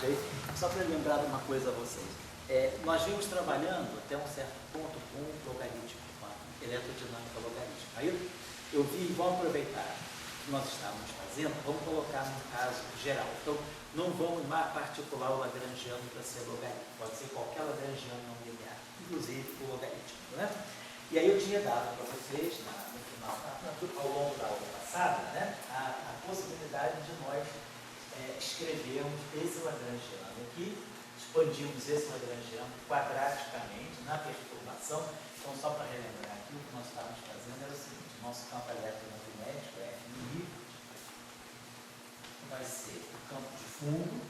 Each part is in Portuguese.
tarde aí, só para lembrar de uma coisa a vocês. Nós vimos trabalhando até um certo ponto com logaritmo, com a eletrodinâmica logarítmica. Aí eu vi, vamos aproveitar o que nós estávamos fazendo, vamos colocar num caso geral. Então, não vamos particular o lagrangiano para ser logaritmo, pode ser qualquer lagrangiano não linear, inclusive o logaritmo, né? E aí eu tinha dado para vocês, no final, ao longo da aula passada, né, a possibilidade de nós escrevermos esse lagrangiano aqui, expandimos esse lagrangiano quadraticamente na perturbação. Então, só para relembrar aqui, o que nós estávamos fazendo era o seguinte: o nosso campo eletromagnético, F, vai ser o campo de fundo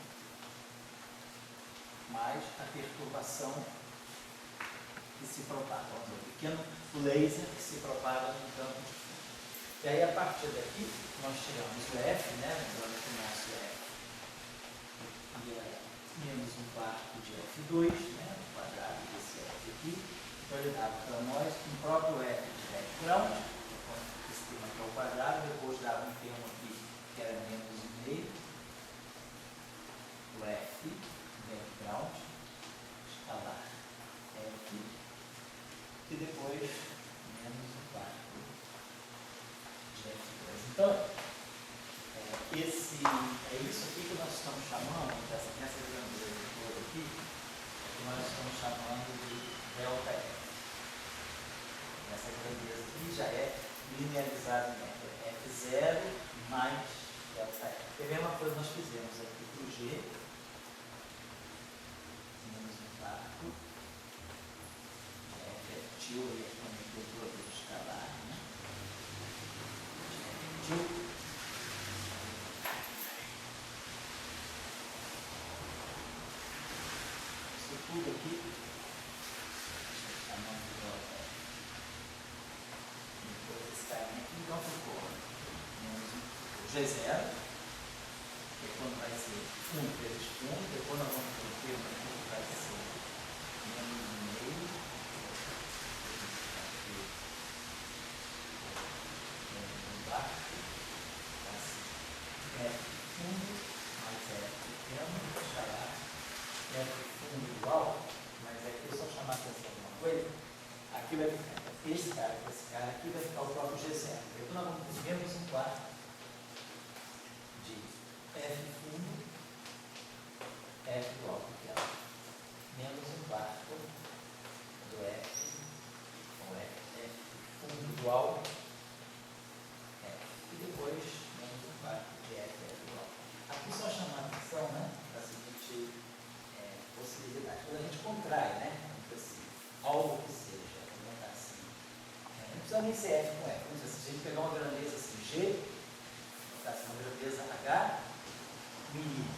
mais a perturbação que se propaga, o pequeno laser que se propaga no campo de fundo. E aí, a partir daqui, nós tiramos o F, né? Lembrando que o nosso F é menos 1/4 de F2, né? O quadrado desse F aqui. Então, ele dava para nós um próprio F de background, esse termo aqui é o quadrado, depois dava um termo aqui que era menos 1/2, o F, background, escalar F, e depois menos 1/4 de F2. Então, é isso aqui que nós estamos chamando, nessa grandeza toda aqui, que nós estamos chamando de delta F. Essa grandeza aqui já é linearizada em F0 mais delta F. É a mesma coisa que nós fizemos aqui para o G, menos 1/4, F é tio, ele é também do produto escalar, né? Tio. Tudo aqui, chamando de delta F. Depois esse carinha aqui, então ficou menos o G0, que é quando vai ser 1 vezes fundo, depois nós vamos ter o termo aqui que vai ser menos 1/2, menos 1/4, F fundo mais F pequeno, escalar, F fundo igual, mas aqui eu só chamar a atenção de uma coisa, aqui vai ficar, esse cara aqui vai ficar o próprio G0. Depois nós vamos ter menos 1/4 de F fundo, F igual pequeno, menos 1/4 do F, ou F fundo igual F, e depois menos 1/4 de F igual. Aqui só chamar a atenção, né, para a seguinte possibilidade. Quando a gente contrai, né, algo que seja, vamos botar assim, não precisa nem ser F com F, vamos dizer assim, se a gente pegar uma grandeza assim, G, botar assim, uma grandeza H, mínimo,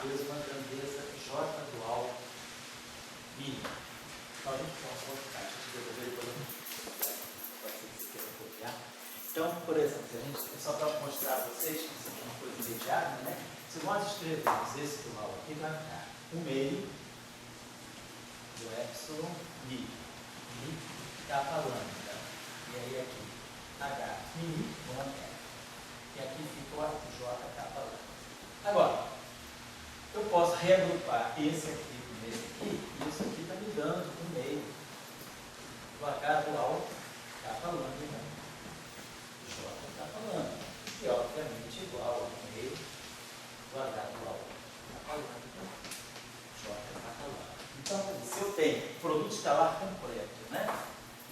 vezes uma grandeza J dual, mínimo. Então a gente pode colocar, deixa eu devolver depois, pode ser que você queira copiar. Então, por exemplo, a gente, só para mostrar a vocês, que isso aqui é uma coisa imediata, né, se nós escrevermos esse dual aqui, vai ficar 1/2 do epsilon mi capa lambda. E aí aqui, H mi com F. E aqui ficou a J capa lambda. Agora, eu posso reagrupar esse aqui com esse aqui, e isso aqui está me dando 1/2 do H dual capa lambda, J capa lambda. E obviamente igual a 1/2 do H dual capa lambda. Então, se eu tenho produto escalar completo, né?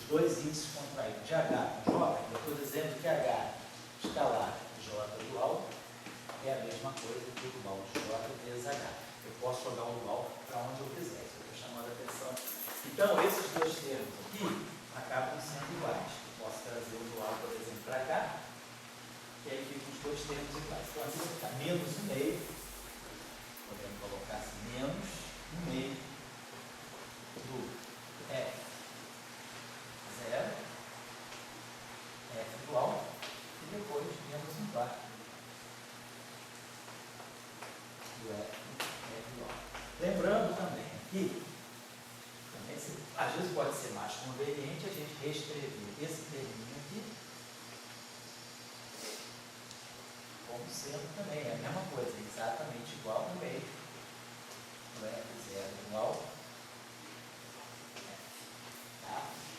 Os dois índices contraídos de H com J, eu estou dizendo que H escalar J dual é a mesma coisa que o dual de J vezes H. Eu posso jogar o dual para onde eu quiser, isso eu estou chamando a atenção. Então, esses dois termos aqui acabam sendo iguais. Eu posso trazer o dual, por exemplo, para cá, e aí ficam os dois termos iguais. Então, assim vai ficar menos 1/2. Podemos colocar assim, menos 1/2 do F0, F igual, e depois menos 1/4 do F igual. Lembrando também aqui, às vezes pode ser mais conveniente a gente reescrever esse terminho aqui como sendo também a mesma coisa, exatamente igual 1/2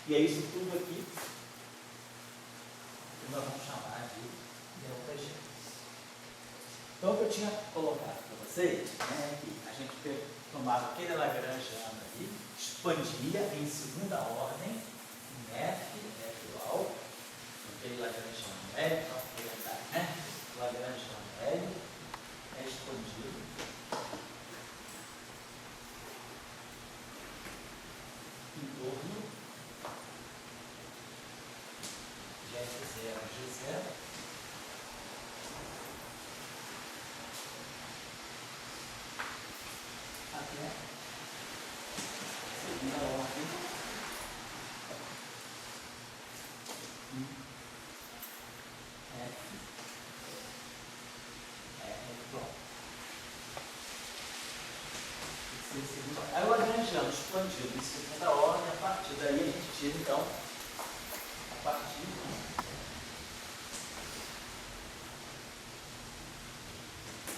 E é isso tudo aqui que nós vamos chamar de delta G. Então, o que eu tinha colocado para vocês é que a gente tomava aquele lagrangiano ali, expandia em segunda ordem, em F igual, aquele lagrangiano L, né? O lagrangiano L é expandido em torno de F0 G0 até segunda ordem igual. Aí o lagrangiano expandido em segunda ordem, a partir daí a gente tira então a partir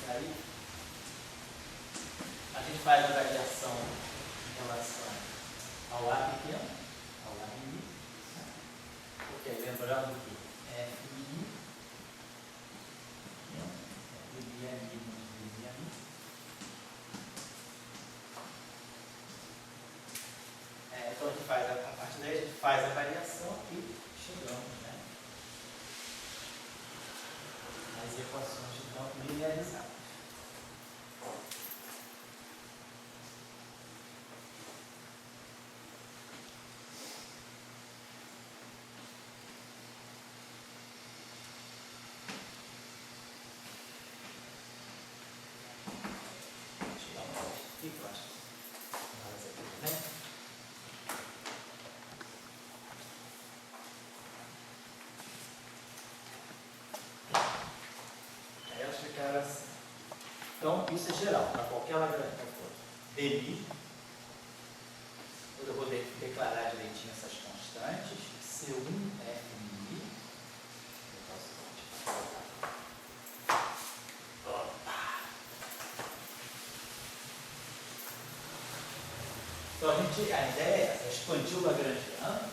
aí a gente faz a variação em relação ao A pequeno, ao A mini, porque lembrando que F mini é mínimo de mini. Então a gente faz a partir daí a gente faz a variação e chegamos, né, nas equações de campo linearizadas. O que eu acho? Né? Aí elas ficaram assim. Então, isso é geral, para qualquer lagrangiano. Dmi, eu vou declarar direitinho essas constantes. C1 Fmi. Então, a ideia é expandir o lagrangiano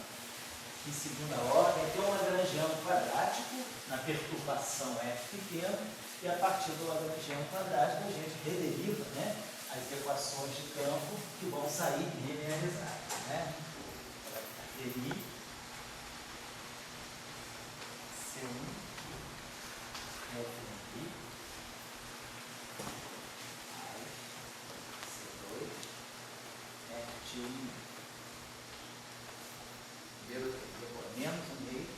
em segunda ordem, ter um lagrangiano quadrático na perturbação F pequeno, e a partir do lagrangiano quadrático a gente rederiva, né, as equações de campo que vão sair linearizadas. Né? Dmi C1 Fmi C2 Ft1. Menos um meio.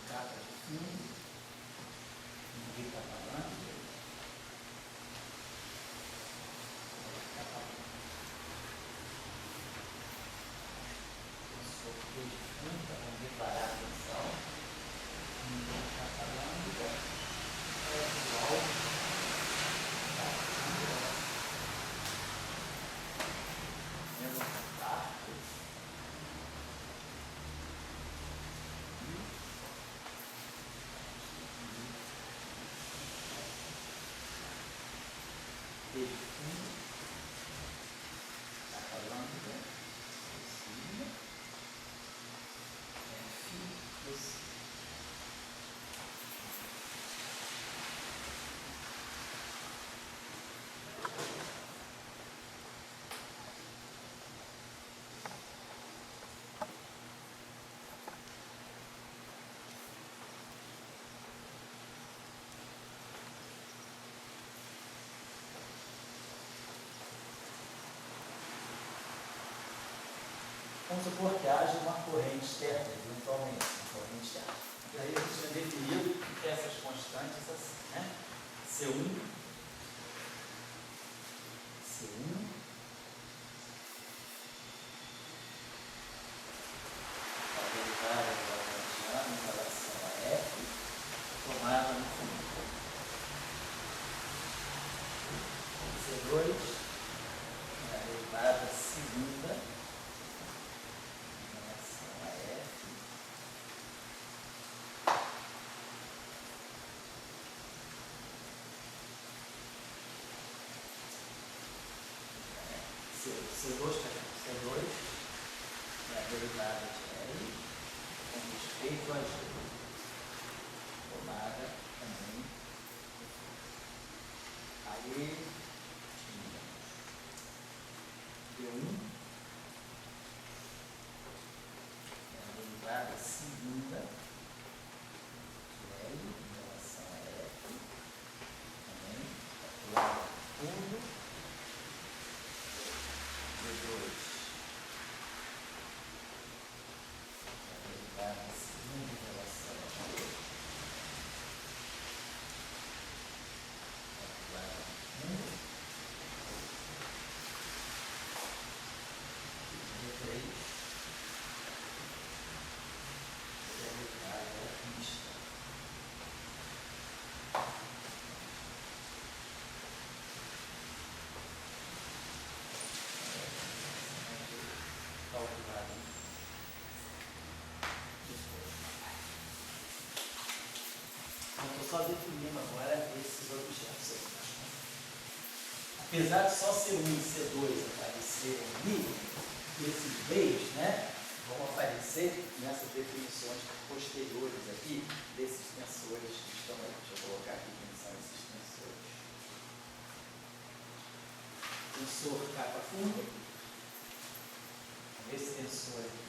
Capa de fundo. Ninguém está falando. Sorteio de fundo, vamos declarar a tensão. Ninguém está falando. É igual. Vamos supor que haja uma corrente externa, eventualmente, uma corrente externa. E aí a gente tinha definido essas constantes assim, né? C1, a derivada do lagrangiano em relação a F, tomada no fundo. C2, a derivada segunda a G. Tomada também. Aí, D1 é a derivada segunda de L em relação a F. Também, calculada fundo. D2 é a derivada segunda em relação a G. Estou só definindo agora esses objetos aí. Apesar de só C1 e C2 aparecerem ali, esses meios, né, vão aparecer nessas definições posteriores aqui desses tensores que estão aí. Deixa eu colocar aqui quem são esses tensores. Tensor capa fundo. Esse tensor aqui.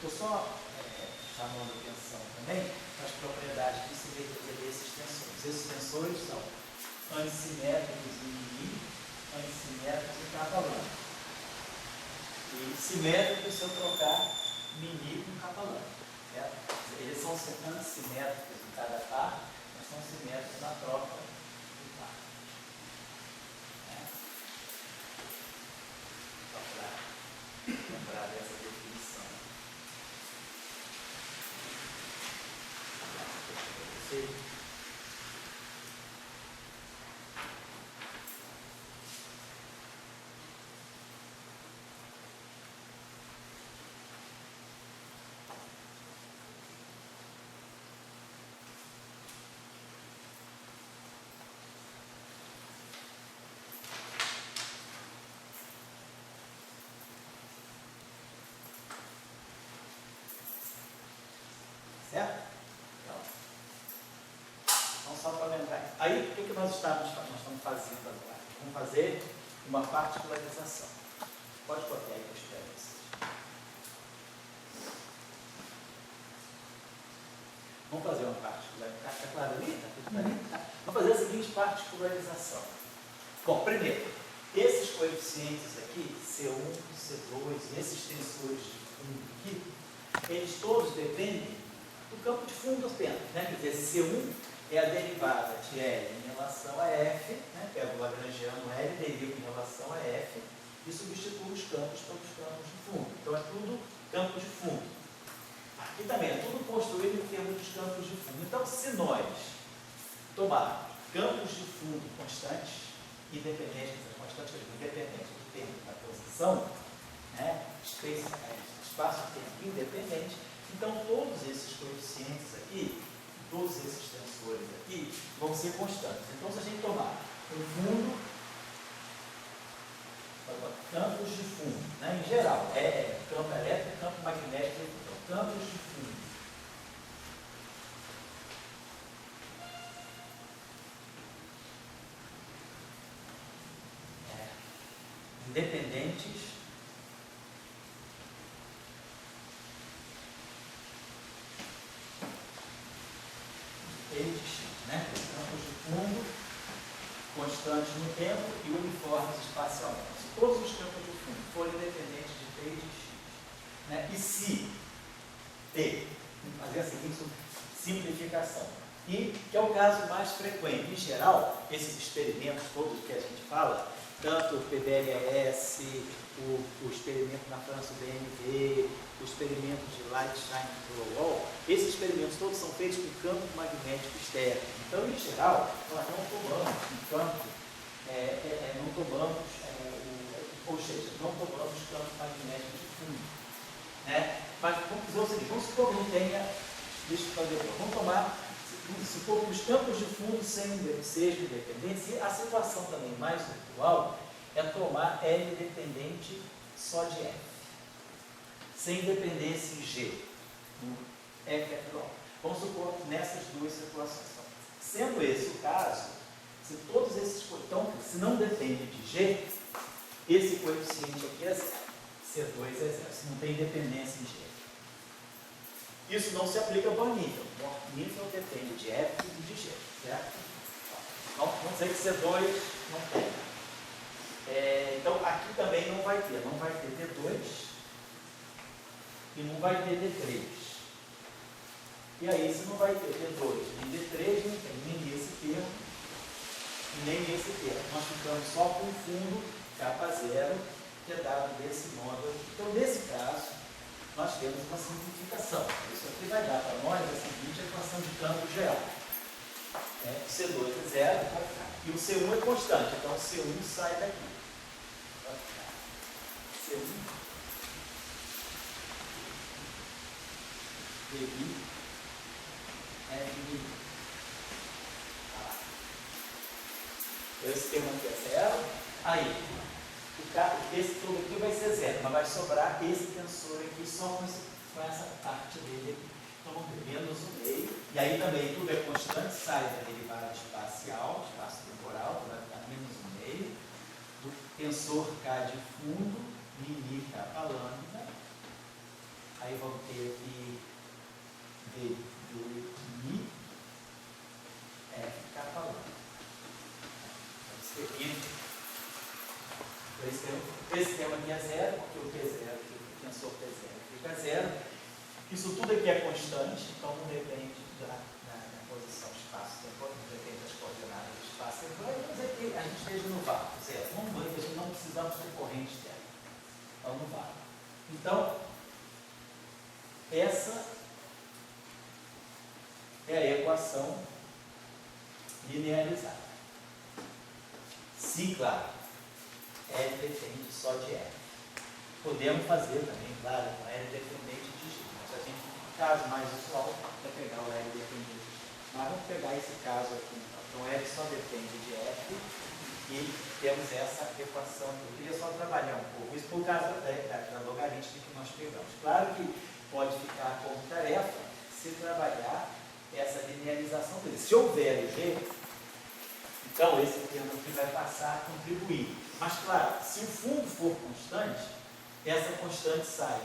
Estou só chamando atenção também para as propriedades de simetria desses tensores. Esses tensores são antissimétricos em Mi, antissimétricos em capa lambda. E simétricos se eu trocar Mi com capa lambda. Eles são antissimétricos em cada par, mas são simétricos na troca do par. Só para lembrar dessa definição. Certo? Então, só para lembrar. Aí, o que nós estamos fazendo agora? Vamos fazer uma particularização. Pode copiar aí que eu espero vocês. Vamos fazer uma particularização. Está claro ali? Está tudo ali? Tá. Vamos fazer a seguinte particularização. Bom, primeiro, esses coeficientes aqui, C1, C2, esses tensores de fundo aqui, eles todos dependem do campo de fundo apenas, né? Quer dizer, C1 é a derivada de L em relação a F, né? Pego o lagrangiano L, derivo em relação a F e substituo os campos pelos campos de fundo. Então é tudo campo de fundo. Aqui também é tudo construído em termos dos campos de fundo. Então, se nós tomarmos campos de fundo constantes, independentes do tempo da posição, né? Espaço-tempo independente, então todos esses coeficientes aqui, todos esses tensores aqui, vão ser constantes. Então, se a gente tomar um fundo, campos de fundo, né? Em geral, campo elétrico, campo magnético, então, campos de fundo. Independentes e distintos, né? Campos de fundo tempo e uniformes espacialmente. Se todos os campos de fundo forem independentes de T e de X, né? E se T, fazer a seguinte simplificação, e que é o caso mais frequente. Em geral, esses experimentos todos que a gente fala, tanto o PBLS, o experimento na França, o BNV, o experimento de Light Shine Through Wall, esses experimentos todos são feitos com campo magnético externo. Então, em geral, nós não tomamos um campo, não tomamos campo magnético de fundo. Né? Mas vamos dizer o seguinte, vamos supor que não tenha, vamos tomar, supor que os campos de fundo sejam independentes, e a situação também mais usual é tomar L dependente só de F, sem dependência em G, no F epsilon. Vamos supor nessas duas situações. Sendo esse o caso, se todos esses, então, se não depende de G, esse coeficiente aqui é zero, C2 é zero, se não tem dependência em G. Isso não se aplica ao Born nível. O nível depende de F e de G, certo? Então, vamos dizer que C2 não tem. Então, aqui também não vai ter D2 e não vai ter D3. E aí, se não vai ter D2 nem D3, não tem nem nesse termo e nem nesse termo. Nós ficamos só com o fundo K0, que é dado desse modo aqui. Então, nesse caso, nós temos uma simplificação. Isso aqui vai dar para nós a seguinte equação de campo geral. C2 é zero, e o C1 é constante, então o C1 sai daqui. Vai ficar C1 dB F. Esse termo aqui é zero. Aí, esse tudo aqui vai ser zero, mas vai sobrar esse tensor aqui só com essa parte dele aqui. Então vamos ter menos o meio. E aí também tudo é constante, sai da derivada espacial, espaço-temporal, vai ficar menos o meio. Do tensor K de fundo, mini K para lambda. Aí vamos ter aqui D do Mi, F K para lambda. Esse termo aqui é zero, porque o T0, o tensor T0 fica zero. Isso tudo aqui é constante, então não depende da posição espaço-temporal, não depende das coordenadas do espaço-temporal. Vamos dizer que a gente esteja no vácuo, zero. Vamos ver que a gente não precisamos de corrente externa. Então, no vácuo. Então, essa é a equação linearizada. Se, claro, L depende só de F. Podemos fazer também, claro, com L dependente de G. Mas a gente, o caso mais usual é pegar o L dependente de G. Mas vamos pegar esse caso aqui. Então, L só depende de F e temos essa equação. Eu queria só trabalhar um pouco isso por causa da logarítmica que nós pegamos. Claro que pode ficar como tarefa se trabalhar essa linearização dele. Se houver o G, então esse termo aqui vai passar a contribuir. Mas, claro, se o fundo for constante, essa constante sai.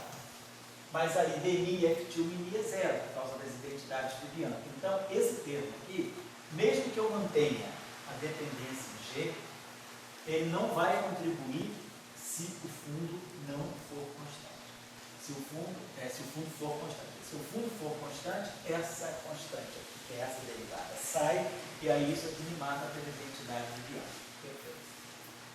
Mas aí dmi, F2 e mi é zero, por causa das identidades de Bianchi. Então, esse termo aqui, mesmo que eu mantenha a dependência em G, ele não vai contribuir se o fundo não for constante. Se o fundo for constante. Se o fundo for constante, essa constante aqui, que é essa derivada, sai, e aí isso aqui me mata pela identidade de Bianchi. Perfeito.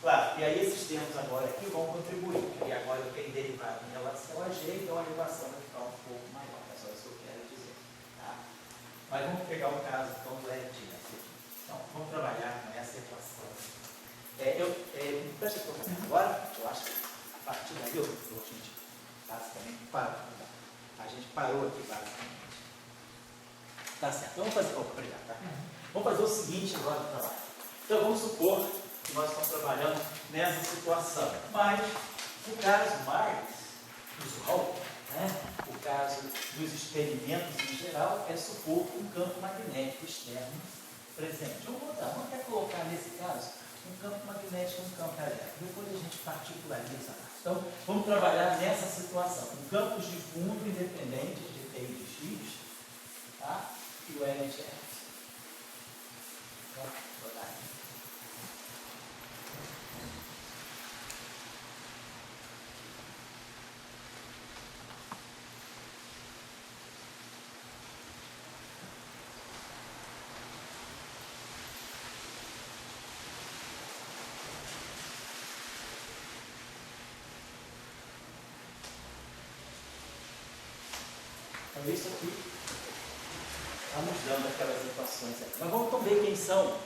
Claro, e aí esses termos agora aqui vão contribuir, porque agora eu tenho derivada em relação a G, então a equação vai ficar um pouco maior, é só isso que eu quero dizer. Tá? Mas vamos pegar o caso então do LT aqui. Então, vamos trabalhar com essa equação. Presta atenção agora, eu acho que a partir daí a gente basicamente parou. A gente parou aqui basicamente. Tá certo, vamos fazer. Obrigado, tá? Vamos fazer o seguinte agora do trabalho. Então vamos supor que nós estamos trabalhando nessa situação. Mas o caso mais usual, o caso dos experimentos em geral, é supor um campo magnético externo presente. Vamos até colocar nesse caso um campo magnético e um campo elétrico. Depois a gente particulariza. Então, vamos trabalhar nessa situação. Com campos de fundo independentes de T e de X, tá? E o LHF. Então, vou dar aqui. Então isso aqui está nos dando aquelas equações aqui. Mas vamos então ver quem são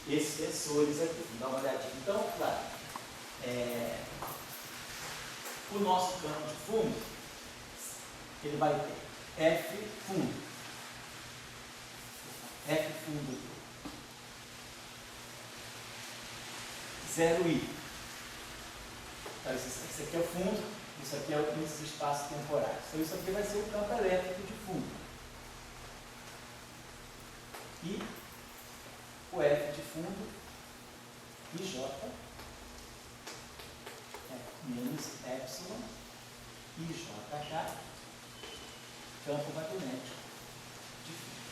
esses tensores aqui. Vamos dar uma olhadinha. Então, claro, o nosso campo de fundo, ele vai ter F fundo. F fundo 0I. Então, isso aqui é o fundo, isso aqui é esses espaços temporais. Então, isso aqui vai ser o campo elétrico de fundo. E o F de fundo, IJ, menos epsilon, IJK, campo magnético de fundo.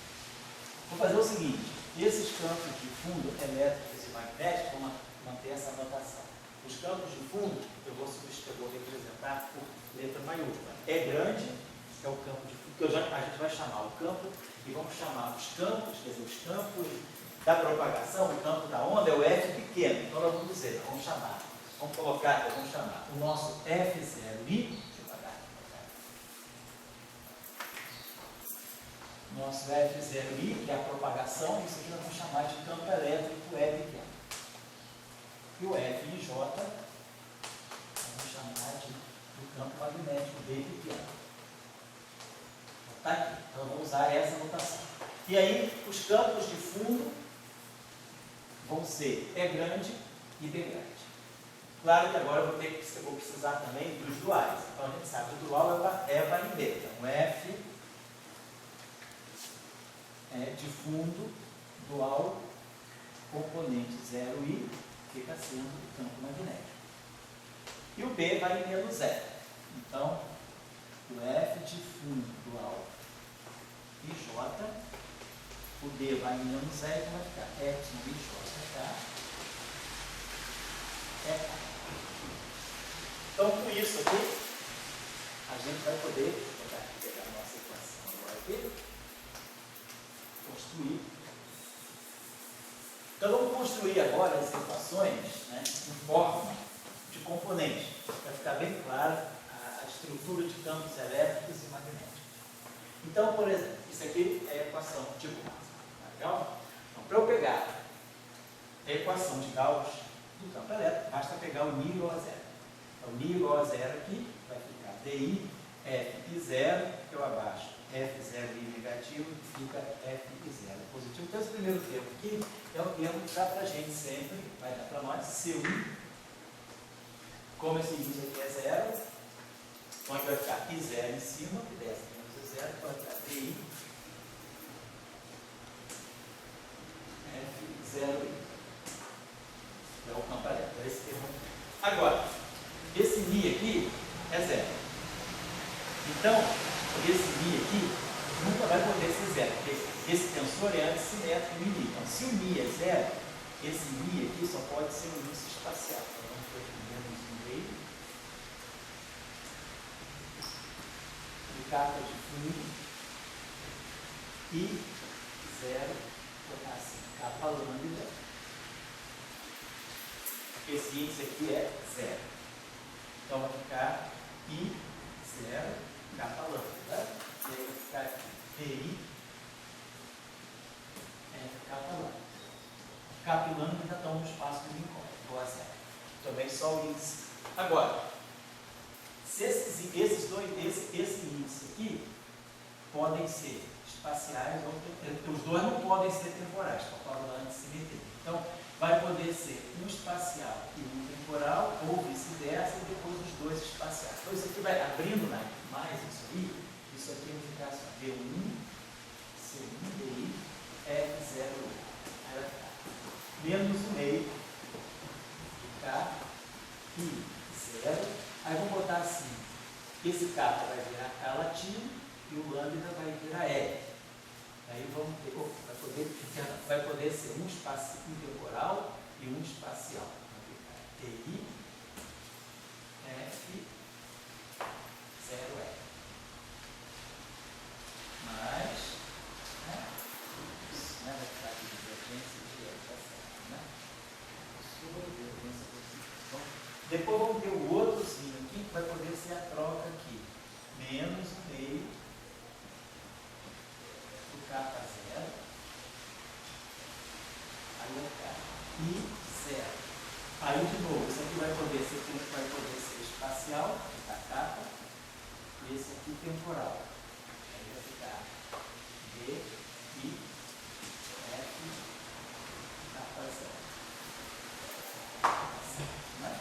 Vou fazer o seguinte, esses campos de fundo elétricos e magnéticos, vamos manter essa notação. Os campos de fundo, eu vou representar por letra maiúscula. É grande, é o campo de fundo, que a gente vai chamar o campo, e vamos chamar os campos, quer dizer, os campos da propagação, o campo da onda é o F pequeno. Então nós vamos dizer, vamos colocar, vamos chamar o nosso F0I, deixa eu apagar aqui, nosso F0I, que é a propagação, isso aqui nós vamos chamar de campo elétrico E pequeno. E o FIJ, vamos chamar do campo magnético B pequeno. Está aqui. Então vamos usar essa notação. E aí, os campos de fundo vão ser E grande e B grande. Claro que agora eu vou precisar também dos duais. Então a gente sabe que o dual é vai em B. Então F de fundo dual componente 0I fica sendo o campo magnético. E o B vai em menos zero. Então, o F de fundo dual IJ, o D vai em menos zero, então vai ficar epsilon IJK. Então, com isso aqui, a gente vai poder pegar a nossa equação agora aqui, construir. Então, vamos construir agora as equações, né, em forma de componentes, para ficar bem claro a estrutura de campos elétricos e magnéticos. Então, por exemplo, isso aqui é a equação tipo básica. Legal? Então, para eu pegar a equação de Gauss do campo elétrico, basta pegar o μ igual a zero. Então, μ igual a zero aqui vai ficar DI F0, que eu abaixo F0I negativo, fica F0 positivo. Então, esse primeiro termo aqui é um termo que dá para a gente sempre, vai dar para nós, C1. Como esse início aqui é zero, onde vai ficar I0 em cima, que desce menos zero, vai ficar DI F0I. É o campo elétrico, é esse termo aqui. Agora, esse Mi aqui é zero. Então, esse Mi aqui nunca vai poder ser zero, porque esse tensor é antissimétrico em Mi. Então, se o Mi é zero, esse Mi aqui só pode ser um índice espacial. Então, vamos pôr aqui menos um meio. De capa de fundo. E zero, botar assim, capa lambda. Esse índice aqui é zero. Então, vai ficar I0, capa lambda. E aí vai ficar aqui, DI, capa lambda. Capa e lambda ainda estão no espaço do incógnito, igual a zero. Também só o índice. Agora, se esse índice aqui podem ser espaciais, ou os dois não podem ser temporais, por causa da antissimetria. Então, vai poder ser um espacial e um temporal, ou vice-versa, e depois os dois espaciais. Então, isso aqui vai abrindo mais isso aí. Isso aqui vai ficar assim, D1, C1, DI, F0, aí vai ficar menos o meio de K, I0, aí vamos botar assim, esse K vai virar K latino e o lambda vai virar L. Aí vamos ter, vai poder ser um temporal e um espacial. Vai ficar TI, F, 0L. Mas, isso, vai ficar aqui divergência direta, tá certo, né? Sobre divergência positiva. Depois vamos ter o outrozinho aqui, que vai poder ser a troca aqui. Menos o meio K0. Aí é K. I0. Aí, de novo, isso aqui vai poder ser espacial, vai ficar K. E esse aqui temporal. Aí vai ficar D, I, F, K0. Né?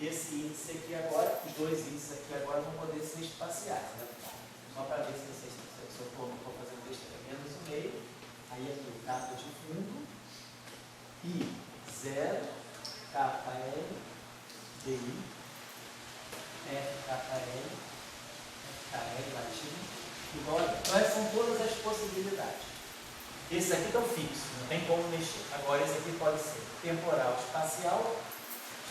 E esse índice aqui agora, os dois índices aqui agora vão poder ser espaciais. Né? Só para ver se vocês, se eu estou fazendo besteira, menos o meio. Aí aqui o K de fundo. I0, KL, DI, FKL, FKL latino. Igual aqui. Então, essas são todas as possibilidades. Esse aqui estão fixos, não tem como mexer. Agora, esse aqui pode ser temporal, espacial,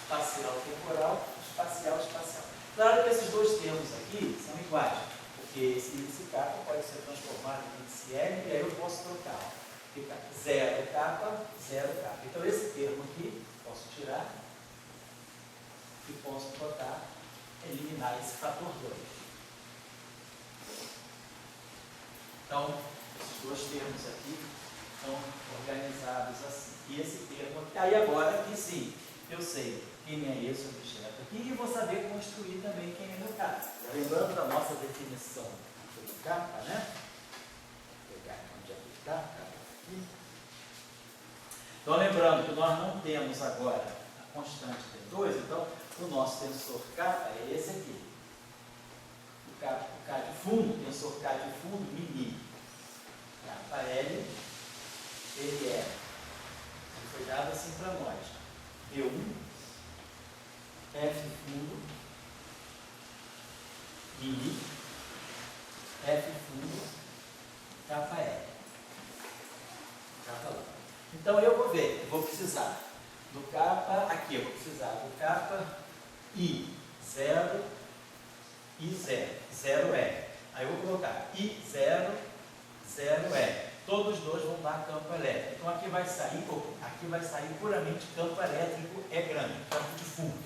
espacial, temporal, espacial, espacial. Claro que esses dois termos aqui são iguais, porque esse índice K pode ser transformado em índice L, e aí eu posso trocar. Fica 0K, 0K. Então, esse termo aqui, posso tirar e posso botar, eliminar esse fator 2. Então, esses dois termos aqui estão organizados assim. E esse termo aqui. Aí agora aqui sim, eu sei quem é esse objeto aqui e vou saber construir também quem é meu K. Lembrando da nossa definição do K, né? Vou pegar onde é o K, aqui. Então, lembrando que nós não temos agora a constante T2, então o nosso tensor K é esse aqui. O K de fundo, o tensor K de fundo, mini. KL, ele foi dado assim para nós. D1, F fundo, mini, F fundo, KL. Então eu vou ver, eu vou precisar do K, aqui eu vou precisar do K, I0, I0, 0E. Aí eu vou colocar I0, 0E. Todos os dois vão dar campo elétrico. Então aqui vai sair puramente campo elétrico E grande, campo de fundo.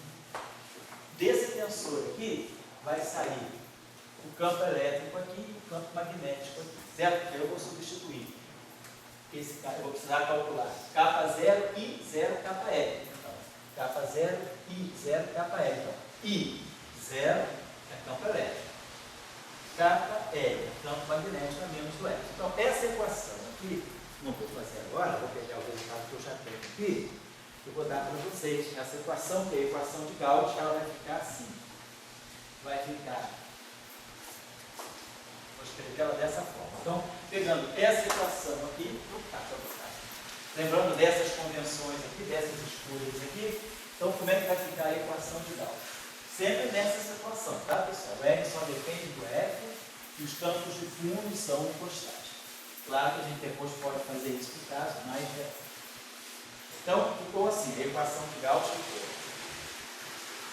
Desse tensor aqui vai sair o campo elétrico aqui e o campo magnético aqui. Certo? Eu vou substituir. Esse K, eu vou precisar calcular K0 e 0 KL. Então, K0 e 0 KL. Então, I0 é campo elétrico. KL é campo magnético a menos do F. Então, essa equação aqui, não vou fazer agora, vou pegar o resultado que eu já tenho aqui, eu vou dar para vocês. Essa equação, que é a equação de Gauss, ela vai ficar assim. Vai ficar. Vou escrever ela dessa forma. Então, pegando essa equação aqui, lembrando dessas convenções aqui, dessas escolhas aqui, então como é que vai ficar a equação de Gauss? Sempre nessa equação, tá pessoal? O R só depende do F e os campos de fundo são constantes. Claro que a gente depois pode fazer isso por caso, mas é. Então, ficou assim, a equação de Gauss ficou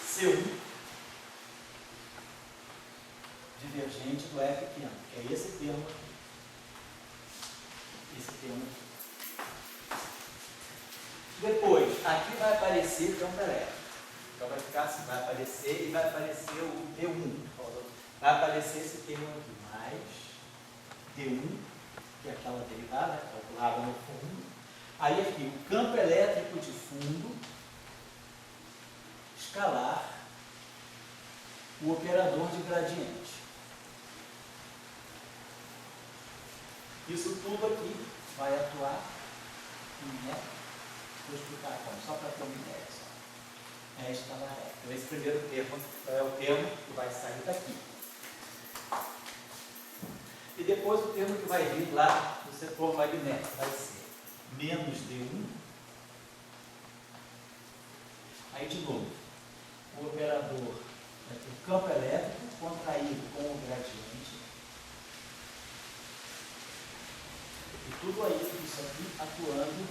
C1 divergente do F pequeno, que é esse termo aqui. Esse termo aqui. Depois, aqui vai aparecer campo elétrico. Então vai ficar assim, vai aparecer e vai aparecer o D1. Vai aparecer esse termo aqui, mais D1, que é aquela derivada calculada no fundo. Aí aqui, o campo elétrico de fundo, escalar, o operador de gradiente. Isso tudo aqui vai atuar em E. Vou explicar como, só para ter uma ideia. É escalar E. Então, esse primeiro termo é o termo que vai sair daqui. E depois o termo que vai vir lá do setor magnético vai ser menos D1. Aí, de novo, o operador vai ter o campo elétrico contraído com o gradiente. E tudo aí, isso aqui, atuando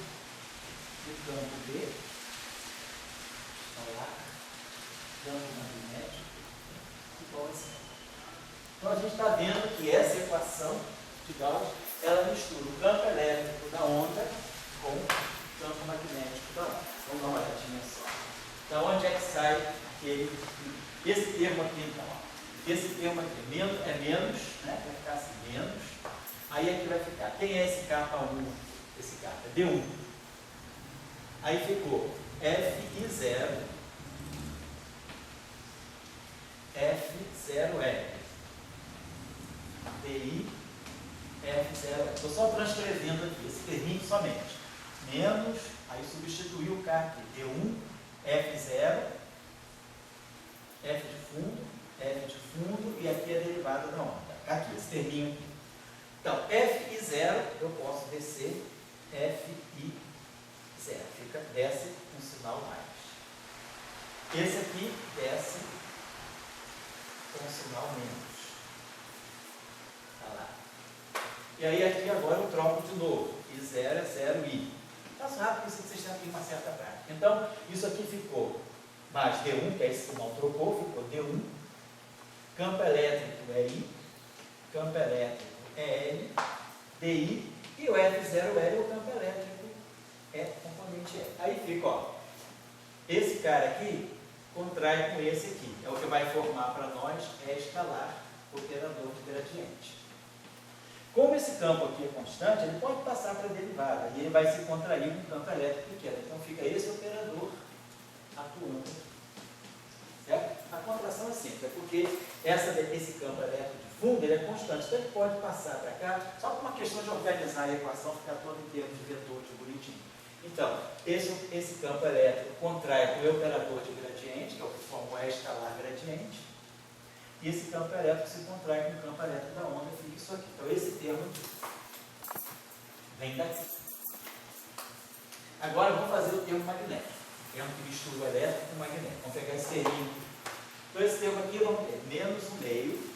no campo B, solar, campo magnético, igual assim. Então a gente está vendo que essa equação de Gauss, ela mistura o campo elétrico da onda com o campo magnético da onda. Vamos dar uma olhadinha só. Então onde é que sai esse termo aqui? esse cara, D1. Aí ficou Fi0, F0L, DI, F0L. Estou só transcrevendo aqui esse terminho somente. Menos, aí substituiu o K aqui, D1, F0, F de fundo, e aqui é a derivada da onda. Aqui, esse terminho aqui. Então, Fi0, eu posso descer Fi0. Desce com sinal mais. Esse aqui desce com sinal menos. Tá lá. E aí aqui agora eu troco de novo. I0 é 0I. Faço rápido, porque vocês já têm uma certa prática. Então, isso aqui ficou mais D1, que é esse sinal trocou, ficou D1. Campo elétrico é I. Campo elétrico é L. DI. E o F0L é o campo elétrico. É componente E. Aí fica, ó. Esse cara aqui contrai com esse aqui. É o que vai formar para nós é escalar operador de gradiente. Como esse campo aqui é constante, ele pode passar para a derivada e ele vai se contrair com o campo elétrico pequeno. Então fica esse operador atuando. Certo? A contração é simples, é porque esse campo elétrico de fundo ele é constante, então ele pode passar para cá, só por uma questão de organizar a equação, ficar todo em termos de vetor de bonitinho. Então, esse campo elétrico contrai com o operador de gradiente, que é o que forma o escalar gradiente, e esse campo elétrico se contrai com o campo elétrico da onda, fica isso aqui. Então, esse termo vem daqui. Agora, vamos fazer o termo magnético. O termo que mistura o elétrico com o magnético. Vamos pegar esse termo. Então, esse termo aqui vamos ter menos 1/2.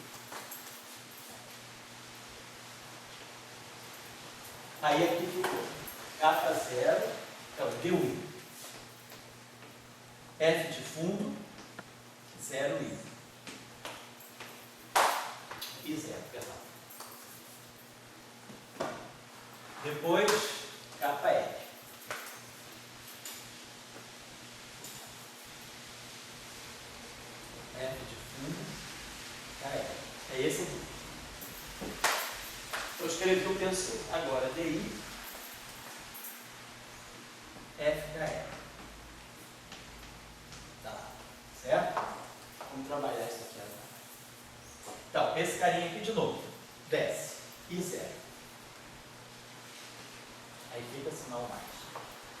Aí aqui ficou K0, então D1. F de fundo, 0I. I0, perdão. Depois, KL. F de fundo, KL. É esse aqui. Eu escrevi o tensor. Agora, DI, FKL. Tá lá. Certo? Vamos trabalhar isso aqui agora. Então, esse carinha aqui de novo. Desce. I0. Aí fica sinal mais.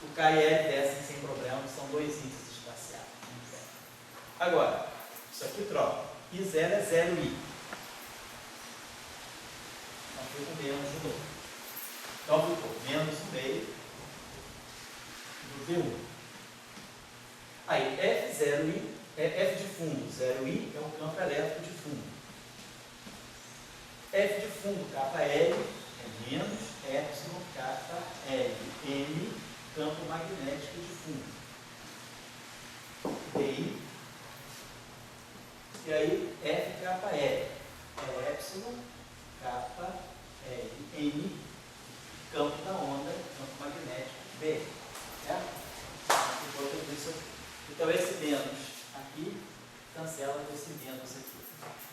O K e L descem sem problema, são dois índices espaciais. Agora, isso aqui troca. I0 é 0I. Então fica menos de novo. Então ficou menos 1/2 do D1. Aí F0I, F de fundo, 0I é o campo elétrico de fundo. F de fundo, KL, é menos epsilon KL, M, campo magnético de fundo. DI, e aí FKL, é epsilon KL, M, campo da onda, campo magnético B. Certo? Então esse menos aqui cancela com esse menos aqui.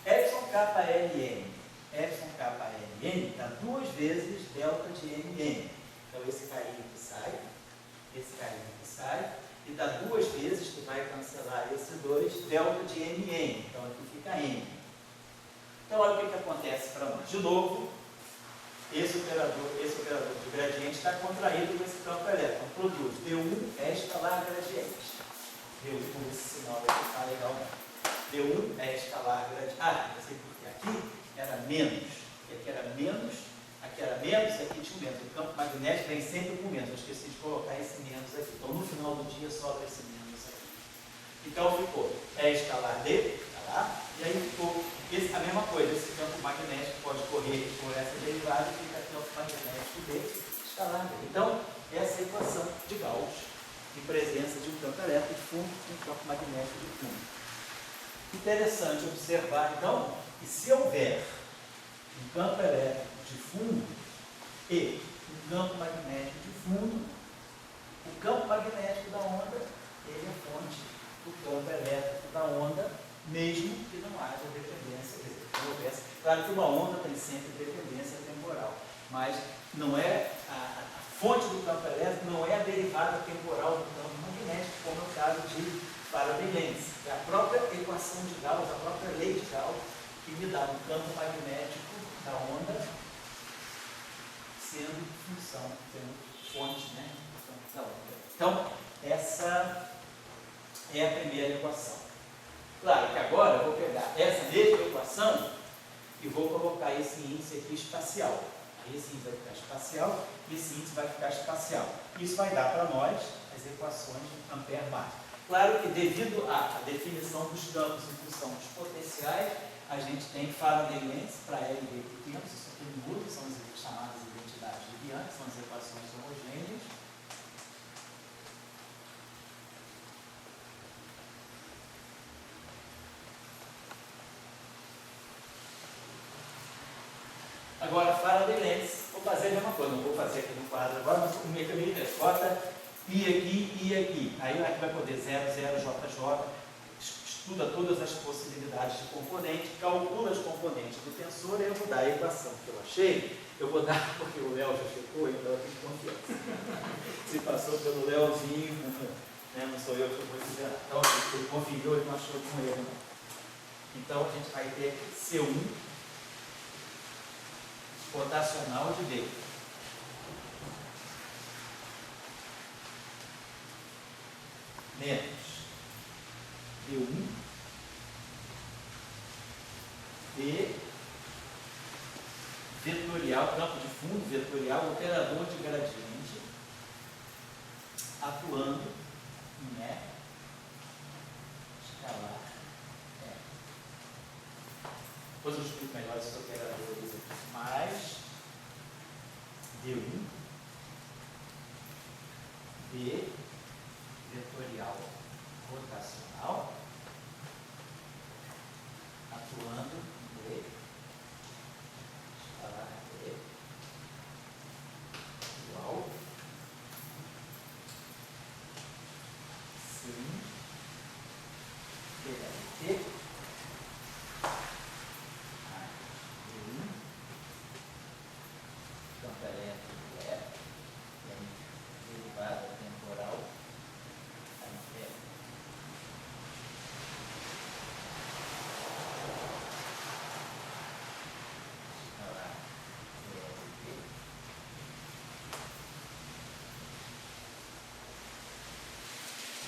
Epsilon KLN. Epsilon KLN dá 2 vezes delta de NN. Então esse carinha que sai, esse carinha que sai, e dá 2 vezes, que vai cancelar esse 2, delta de NN. Então aqui fica N. Então olha o que acontece para nós. De novo, esse operador de gradiente está contraído com esse campo elétrico. Então, produz D1 é escalar gradiente. D1 com esse sinal aqui está legal não. D1 é escalar gradiente. Ah, eu sei porque aqui era menos. E aqui era menos, aqui era menos e aqui tinha um menos. O campo magnético vem sempre com menos. Eu esqueci de colocar esse menos aqui. Então no final do dia sobra esse menos aqui. Então ficou é escalar D, tá lá, e aí ficou a mesma coisa, esse campo magnético pode correr por essa derivada e fica campo magnético D, escalar D. Então, essa é a equação de Gauss, em presença de um campo elétrico de fundo e um campo magnético de fundo. Interessante observar, então, que se houver um campo elétrico de fundo e um campo magnético de fundo, o campo magnético da onda, ele é fonte do campo elétrico da onda, mesmo que não haja dependência. Claro que uma onda tem sempre dependência temporal, mas não é a fonte do campo elétrico não é a derivada temporal do campo magnético, como é o caso de Faraday-Lenz. É a própria equação de Gauss, a própria lei de Gauss, que me dá um campo magnético da onda sendo função, sendo fonte, né, da onda. Então, essa é a primeira equação. Claro que agora eu vou pegar essa mesma equação e vou colocar esse índice aqui espacial. Aí esse índice vai ficar espacial e esse índice vai ficar espacial. Isso vai dar para nós as equações de Ampère-Martin. Claro que devido à definição dos campos em função dos potenciais, a gente tem Faraday-Lenz para L que temos, isso aqui não muda, são as chamadas identidades de Bianchi, são as equações homogêneas. Agora, Faraday-Lenz, vou fazer a mesma coisa, não vou fazer aqui no quadro agora, mas o mecanismo é bota I aqui, I aqui. Aí aqui vai poder 0, 0, JJ, estuda todas as possibilidades de componente, calcula os componentes do tensor, e eu vou dar a equação que eu achei, eu vou dar porque o Léo já chegou, então eu tenho confiança. Se passou pelo Léozinho, né, não sou eu que vou dizer, então ele confiou e não achou com ele. Então a gente vai ter C1 rotacional de V. Menos V1 V vetorial, campo de fundo vetorial, operador de gradiente, atuando em E escalar E. Depois eu explico melhor esses operadores aqui. Mais V1 V vetorial rotacional atuando em E escalar E igual sim DLT campo elétrico é derivada temporal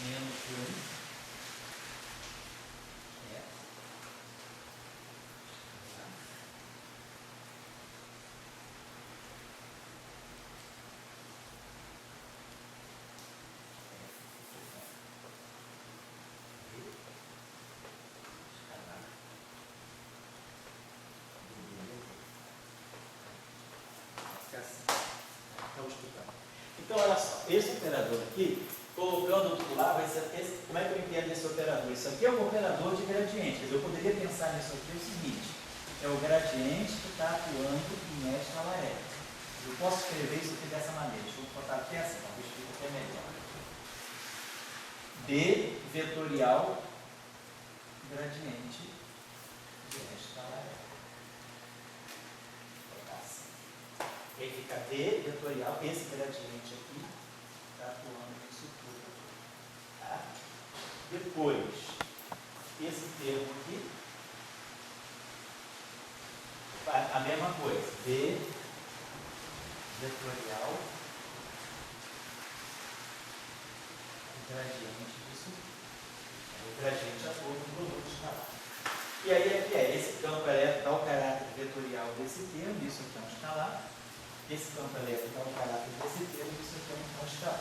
menos 1 Então, olha só, esse operador aqui, colocando do lado, vai ser esse, como é que eu entendo esse operador? Isso aqui é um operador de gradiente. Eu poderia pensar nisso aqui o seguinte, é o gradiente que está atuando em E escalar E. Eu posso escrever isso aqui dessa maneira, deixa eu botar aqui assim, talvez fique até melhor. D vetorial gradiente de E escalar E. Aí fica D vetorial, esse gradiente aqui está atuando nisso tudo. Tá? Depois, esse termo aqui, a mesma coisa, D vetorial gradiente disso. O gradiente atua no produto escalar. E aí aqui esse campo elétrico dá o caráter vetorial desse termo, isso aqui é um escalar. Esse campo elétrico dá o caráter desse termo, isso aqui é um escalar.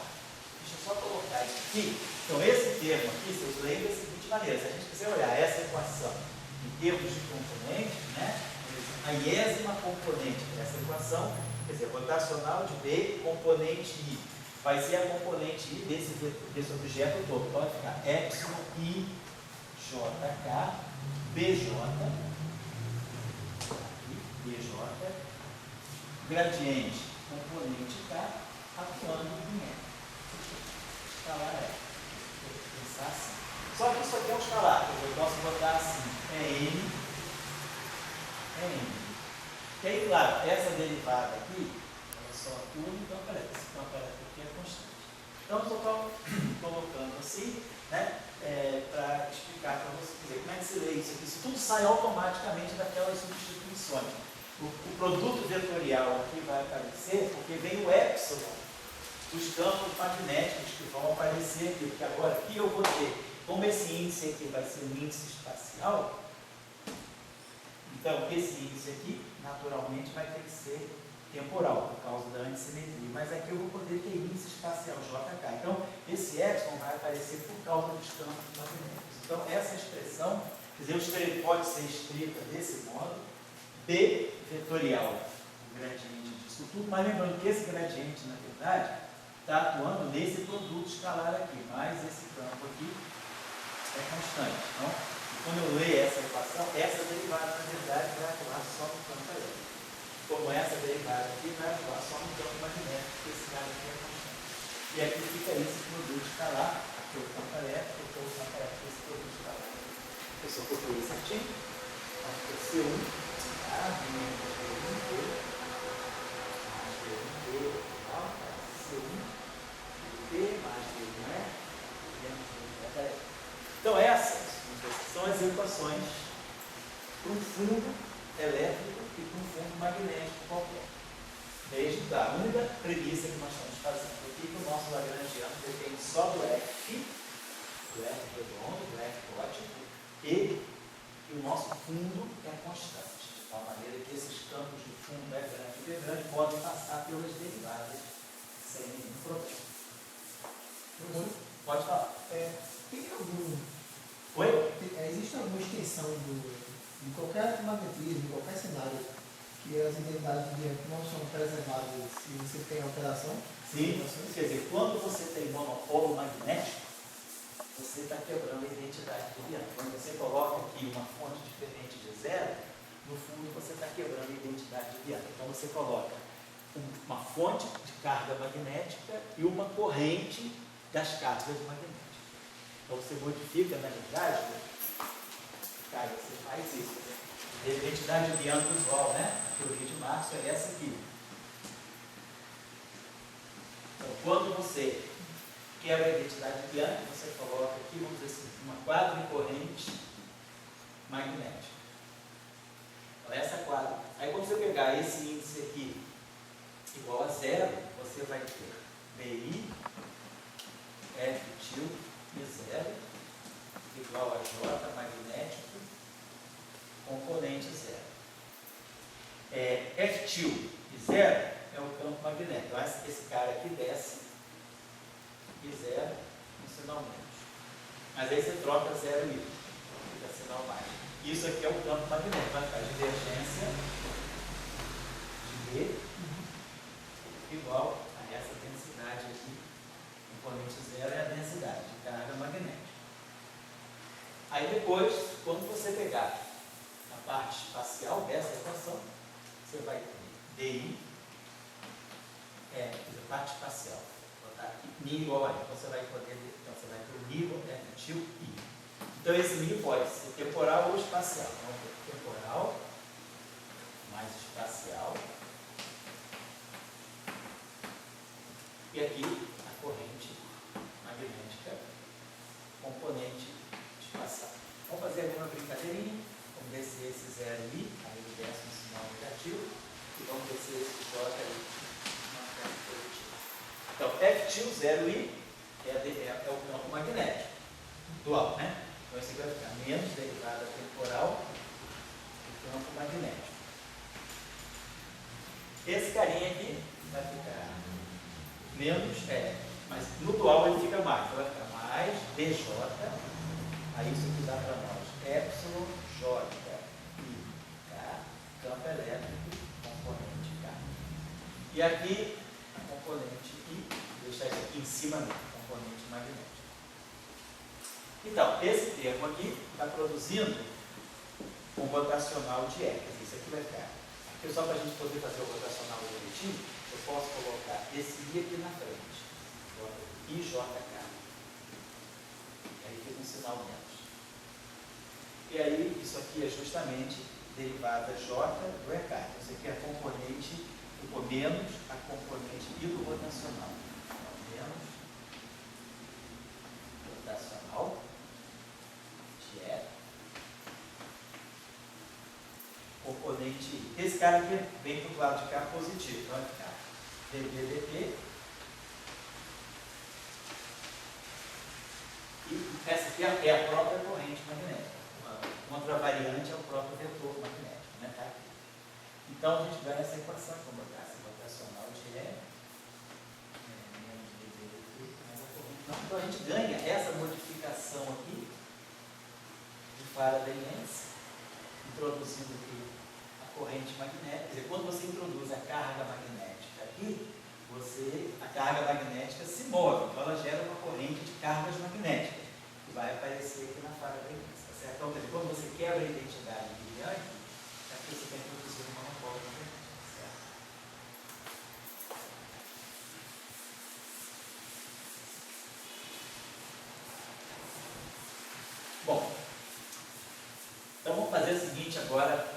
Deixa eu só colocar isso aqui. Então, esse termo aqui, vocês lembram da seguinte maneira: se a gente quiser olhar essa equação em termos de componentes, né, a iésima componente dessa equação, quer dizer, rotacional de B, componente I, vai ser a componente I desse objeto todo. Então, vai ficar epsilon I, JK, BJ, aqui, BJ, gradiente, componente K, atuando em E. Escalar E. Vou pensar assim. Só que isso aqui é um escalar, eu posso botar assim, é N, é N. E aí, claro, essa derivada aqui, ela só atua no campo elétrico. Esse campo sai automaticamente daquelas substituições. O produto vetorial aqui vai aparecer porque vem o epsilon dos campos magnéticos que vão aparecer aqui, porque agora aqui eu vou ter, como esse índice aqui vai ser um índice espacial, então esse índice aqui naturalmente vai ter que ser temporal, por causa da antissimetria, mas aqui eu vou poder ter índice espacial JK. Então esse epsilon vai aparecer por causa dos campos magnéticos. Então essa expressão, quer dizer, pode ser escrita desse modo, B vetorial, o gradiente disso tudo, mas lembrando que esse gradiente, na verdade, está atuando nesse produto escalar aqui, mas esse campo aqui é constante. Então, quando eu ler essa equação, essa derivada, na verdade, vai atuar só no campo elétrico. Como essa derivada aqui vai atuar só no campo magnético, porque esse cara aqui é constante. E aqui fica esse produto escalar, aqui é o campo elétrico, aqui é o campo elétrico, esse produto escalar. Eu só coloquei certinho, então fica C1, tá? C1 inteiro, C1, T mais D1 é. Então essas são as equações para um fundo elétrico e para um fundo magnético qualquer. Desde a única premissa que nós estamos fazendo aqui, que o nosso lagrangiano depende só do F redondo, do F ótico, e o nosso fundo é constante, de tal maneira que esses campos de fundo E grande e B grande podem passar pelas derivadas sem nenhum problema. Pode falar. Tem algum... Oi? Existe alguma extensão de qualquer magnetismo, de qualquer cenário, que as identidades de Bianchi não são preservadas se você tem alteração? Sim, quer dizer, quando você tem monopolo magnético, você está quebrando a identidade de Bianchi. Quando você coloca aqui uma fonte diferente de zero, no fundo você está quebrando a identidade de Bianchi. Então você coloca uma fonte de carga magnética e uma corrente das cargas magnéticas. Então você modifica, na verdade, cara, você faz isso. A identidade de Bianchi usual, né? A teoria de Marx é essa aqui. Então, quando você quebra a identidade de Bianchi, você coloca aqui, vamos dizer assim, uma quadricorrente magnética. Então, essa quadra. Aí, quando você pegar esse índice aqui igual a zero, você vai ter BI, F til e zero, igual a J magnético, componente zero. F til e zero é o campo magnético. Então, esse cara aqui desce e zero no sinal menos. Mas aí você troca zero e fica sinal mais. Isso aqui é o campo magnético. Vai ficar divergência de B igual a essa densidade aqui. Componente zero é a densidade de carga magnética. Aí depois, quando você pegar a parte espacial dessa equação, você vai ter DI, a parte espacial, vou botar aqui, μ igual a I. Então você vai poder, você vai ter o μ igual a F til I. Então esse μ pode ser temporal ou espacial. Vamos ter temporal mais espacial. E aqui a corrente magnética, componente espacial. Vamos fazer aqui uma brincadeirinha. Vamos ver se esse zero I, aí ele desce um sinal negativo, e vamos ver se esse J aí uma carga positiva. Então, F til 0I é o campo magnético, dual, né? Então, esse aqui vai ficar menos derivada temporal do campo magnético. Esse carinha aqui vai ficar menos, mas no dual ele fica mais, então vai ficar mais DJ, aí isso aqui dá para nós, epsilon J, I, tá? Campo elétrico, componente K. E aqui, a componente I, vou deixar isso aqui em cima do componente magnético. Então, esse termo aqui está produzindo um rotacional de E, quer dizer, isso aqui vai ficar. Aqui só para a gente poder fazer o rotacional direitinho, eu posso colocar esse I aqui na frente, IJK. Aí fica um sinal menos. E aí, isso aqui é justamente derivada J do EK. Então, isso aqui é a componente, o menos a componente I do rotacional. Então, menos rotacional de E esse cara aqui vem para o lado de cá positivo. Então vai ficar dB/dt. E essa aqui é a própria corrente magnética. Uma outra variante é o próprio vetor magnético. Né? Tá aqui. Então a gente ganha essa equação, vamos botar essa rotacional de E menos dB/dt mais a corrente. Então a gente ganha essa modificação aqui de Faraday-Lenz, introduzindo aqui a corrente magnética. Quer dizer, quando você introduz a carga magnética aqui, a carga magnética se move, então ela gera uma corrente de cargas magnéticas, que vai aparecer aqui na Faraday-Lenz. Tá certo? Então, quer dizer, quando você quebra a identidade de Young, aqui você tem introduzir uma monopólio magnético. Certo? Bom, então vamos fazer o seguinte agora,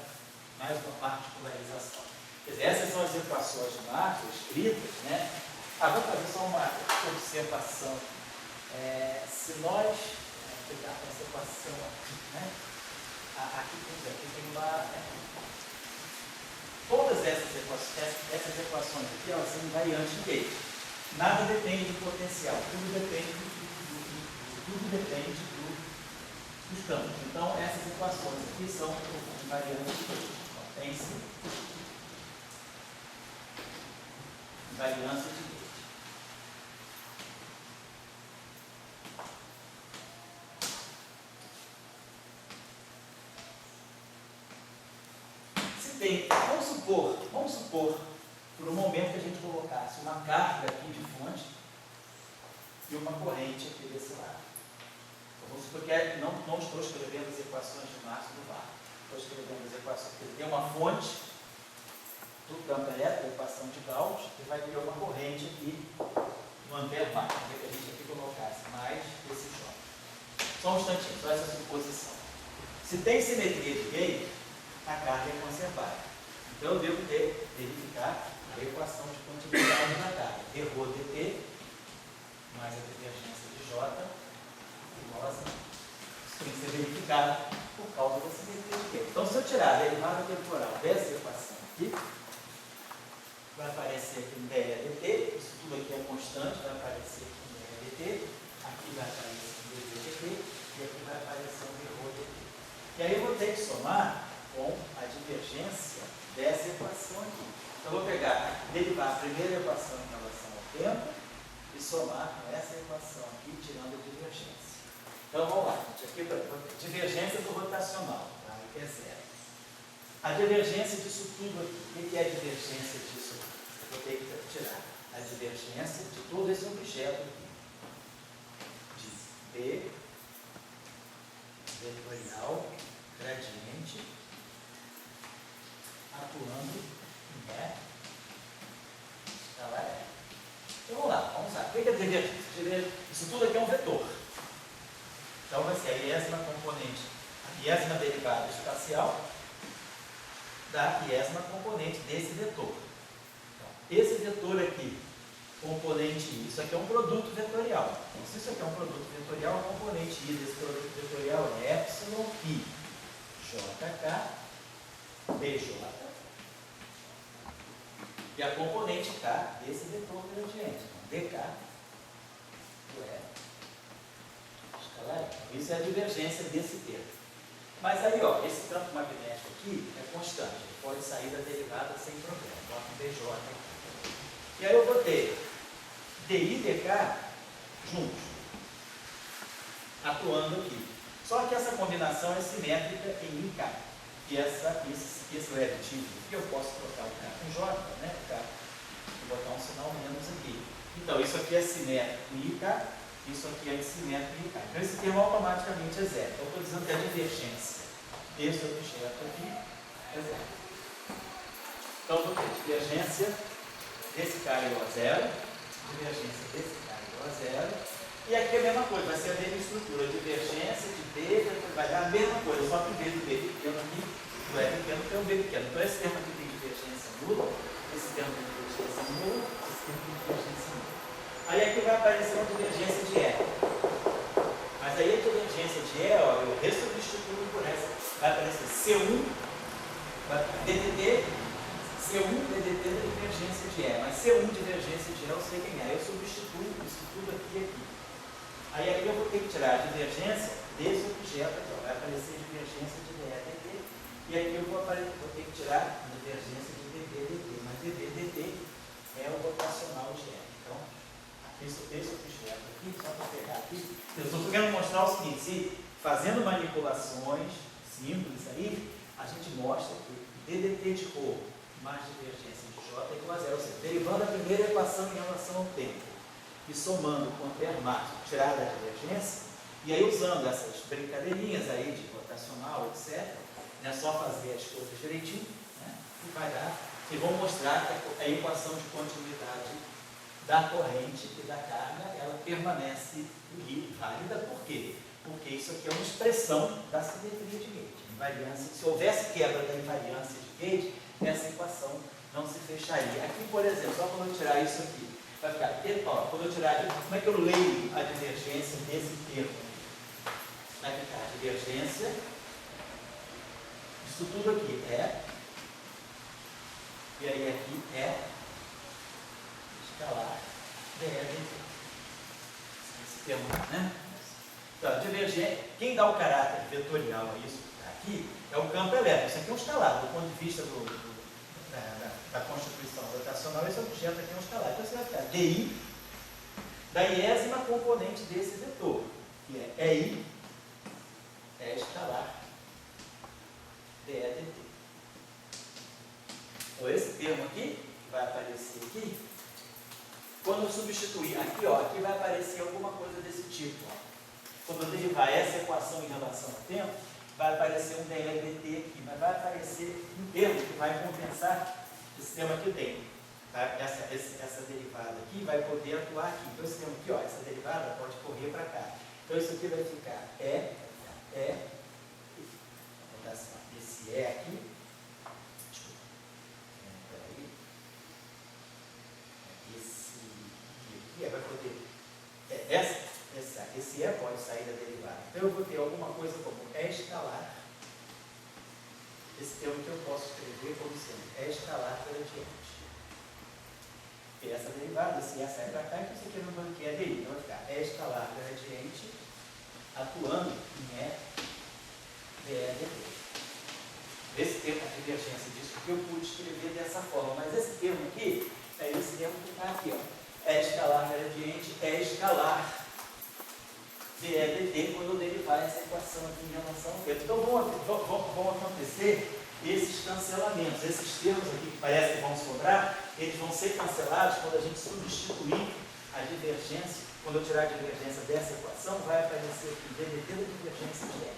mais uma particularização. Quer dizer, essas são as equações de Maxwell escritas, né? Vou fazer só uma observação. Se nós pegar essa equação aqui, né? Aqui tem uma... todas essas equações aqui, elas são invariantes de Gauge. Nada depende do potencial, tudo depende dos campos. Então, essas equações aqui são invariantes de Gauge. Então, tem-se invariância de Gauge. Se tem, vamos supor, por um momento que a gente colocasse uma carga aqui de fonte e uma corrente aqui desse lado. Vamos supor que não estou escrevendo as equações de Maxwell do VAR. Estou escrevendo as equações, porque tem uma fonte do campo elétrico, a equação de Gauss, e vai ter uma corrente aqui no ampere mais, que a gente aqui colocasse mais esse J. Só um instantinho, só essa suposição. Se tem simetria de Gauge, a carga é conservada. Então eu devo verificar a equação de continuidade da carga. Rho dt mais a divergência de J igual a zero. Isso tem que ser verificado por causa da simetria de Gauge. Então se eu tirar a derivada temporal dessa equação aqui, vai aparecer aqui um dE/dt, isso tudo aqui é constante, vai aparecer aqui um dE/dt, aqui vai aparecer um dV/dt e aqui vai aparecer um Rho dt. E aí eu vou ter que somar com a divergência dessa equação aqui. Então eu vou derivar a primeira equação em relação ao tempo e somar com essa equação aqui, tirando a divergência. Então vamos lá, gente. Aqui, divergência do rotacional, tá? Aqui é zero. A divergência disso tudo aqui, o que é a divergência disso aqui? Eu vou ter que tirar a divergência de todo esse objeto aqui. De B vetorial gradiente atuando em E escalar E. Então vamos lá. O que é divergência? Isso tudo aqui é um vetor. Então vai ser a iésima componente, a iésima derivada espacial da iésima componente desse vetor. Então, esse vetor aqui, componente I, isso aqui é um produto vetorial. Então, se isso aqui é um produto vetorial, a componente I desse produto vetorial é epsilon I JK BJ. E a componente K desse vetor gradiente. Então, dK do E escalar E. Isso é a divergência desse termo. Mas aí, ó, esse campo magnético aqui é constante. Ele pode sair da derivada sem problema. Bota um BJ aqui. E aí eu vou ter DI e DK juntos, atuando aqui. Só que essa combinação é simétrica em IK. E esse leve título aqui eu posso trocar o K com J, né? K, e botar um sinal menos aqui. Então, isso aqui é simétrico em IK, isso aqui é simétrico em IK. Então, esse termo automaticamente é zero. Então, eu estou dizendo que a divergência desse objeto aqui é zero. Então, eu vou ter divergência desse cara igual a zero, divergência desse cara igual a zero, e aqui é a mesma coisa, vai ser a mesma estrutura, divergência de B, vai dar a mesma coisa, só que em vez do B pequeno aqui, do E pequeno tem um B pequeno. Então esse termo aqui tem divergência nula, esse termo tem divergência nula, esse termo tem divergência nula. Aí aqui vai aparecer uma divergência de E. Mas aí a divergência de E, ó, eu ressubstituo por essa, vai aparecer C1, vai DDD C1 DDT da divergência de E, mas C1 divergência de E eu sei quem é. Eu substituo isso tudo aqui e aqui. Aí aqui eu vou ter que tirar a divergência desse objeto aqui, ó. Vai aparecer divergência de DE dt. E aqui eu vou ter que tirar a divergência de dB dt. Mas dB dt é o rotacional de E. Então, esse objeto aqui, só para pegar aqui, eu estou querendo mostrar o seguinte: se fazendo manipulações simples aí, a gente mostra que ddt de ρ mais divergência de J é igual a zero. Ou seja, derivando a primeira equação em relação ao tempo e somando com o termo máximo, tirar da divergência, e aí usando essas brincadeirinhas aí de rotacional, etc., é só fazer as coisas direitinho, né? E vai dar, e vou mostrar que a equação de continuidade da corrente e da carga, ela permanece válida. Por quê? Porque isso aqui é uma expressão da simetria de Gauge. Invariância, se houvesse quebra da invariância de Gauge, essa equação não se fecharia. Aqui, por exemplo, só quando eu tirar isso aqui, vai ficar, ó, quando eu tirar, como é que eu leio a divergência desse termo? Vai ficar a divergência, isso tudo aqui é, e aí aqui é escalar dt. Esse termo, né? Então, divergência, quem dá o caráter vetorial a isso que está aqui é o campo elétrico. Isso aqui é um escalar, do ponto de vista da constituição rotacional, esse objeto aqui é um escalar. Então você vai ficar dI da iésima componente desse vetor, que é EI, é escalar dE dt. Então esse termo aqui, que vai aparecer aqui, quando eu substituir aqui, ó, aqui vai aparecer alguma coisa desse tipo, ó. Quando eu derivar essa equação em relação ao tempo, vai aparecer um dE dt aqui, mas vai aparecer um termo que vai compensar esse termo aqui, tem. Tá? Essa derivada aqui vai poder atuar aqui. Então esse termo aqui, ó, essa derivada pode correr para cá. Então isso aqui vai ficar esse E aqui, desculpa, peraí, esse aqui vai poder, esse E pode sair da derivada. Então eu vou ter alguma coisa como E escalar, esse termo que eu posso escrever como sendo E escalar gradiente. E essa derivada, esse E sai para cá, e isso aqui no que é dele. Então vai ficar E escalar gradiente atuando em E dE dt. Esse termo, a divergência disso, que eu pude escrever dessa forma. Mas esse termo aqui, é esse termo que está aqui, ó. E escalar gradiente, E escalar dE dt, quando eu derivar essa equação aqui em relação ao tempo. Então vão acontecer esses cancelamentos. Esses termos aqui que parece que vão sobrar, eles vão ser cancelados quando a gente substituir a divergência. Quando eu tirar a divergência dessa equação, vai aparecer aqui ddt da divergência de E.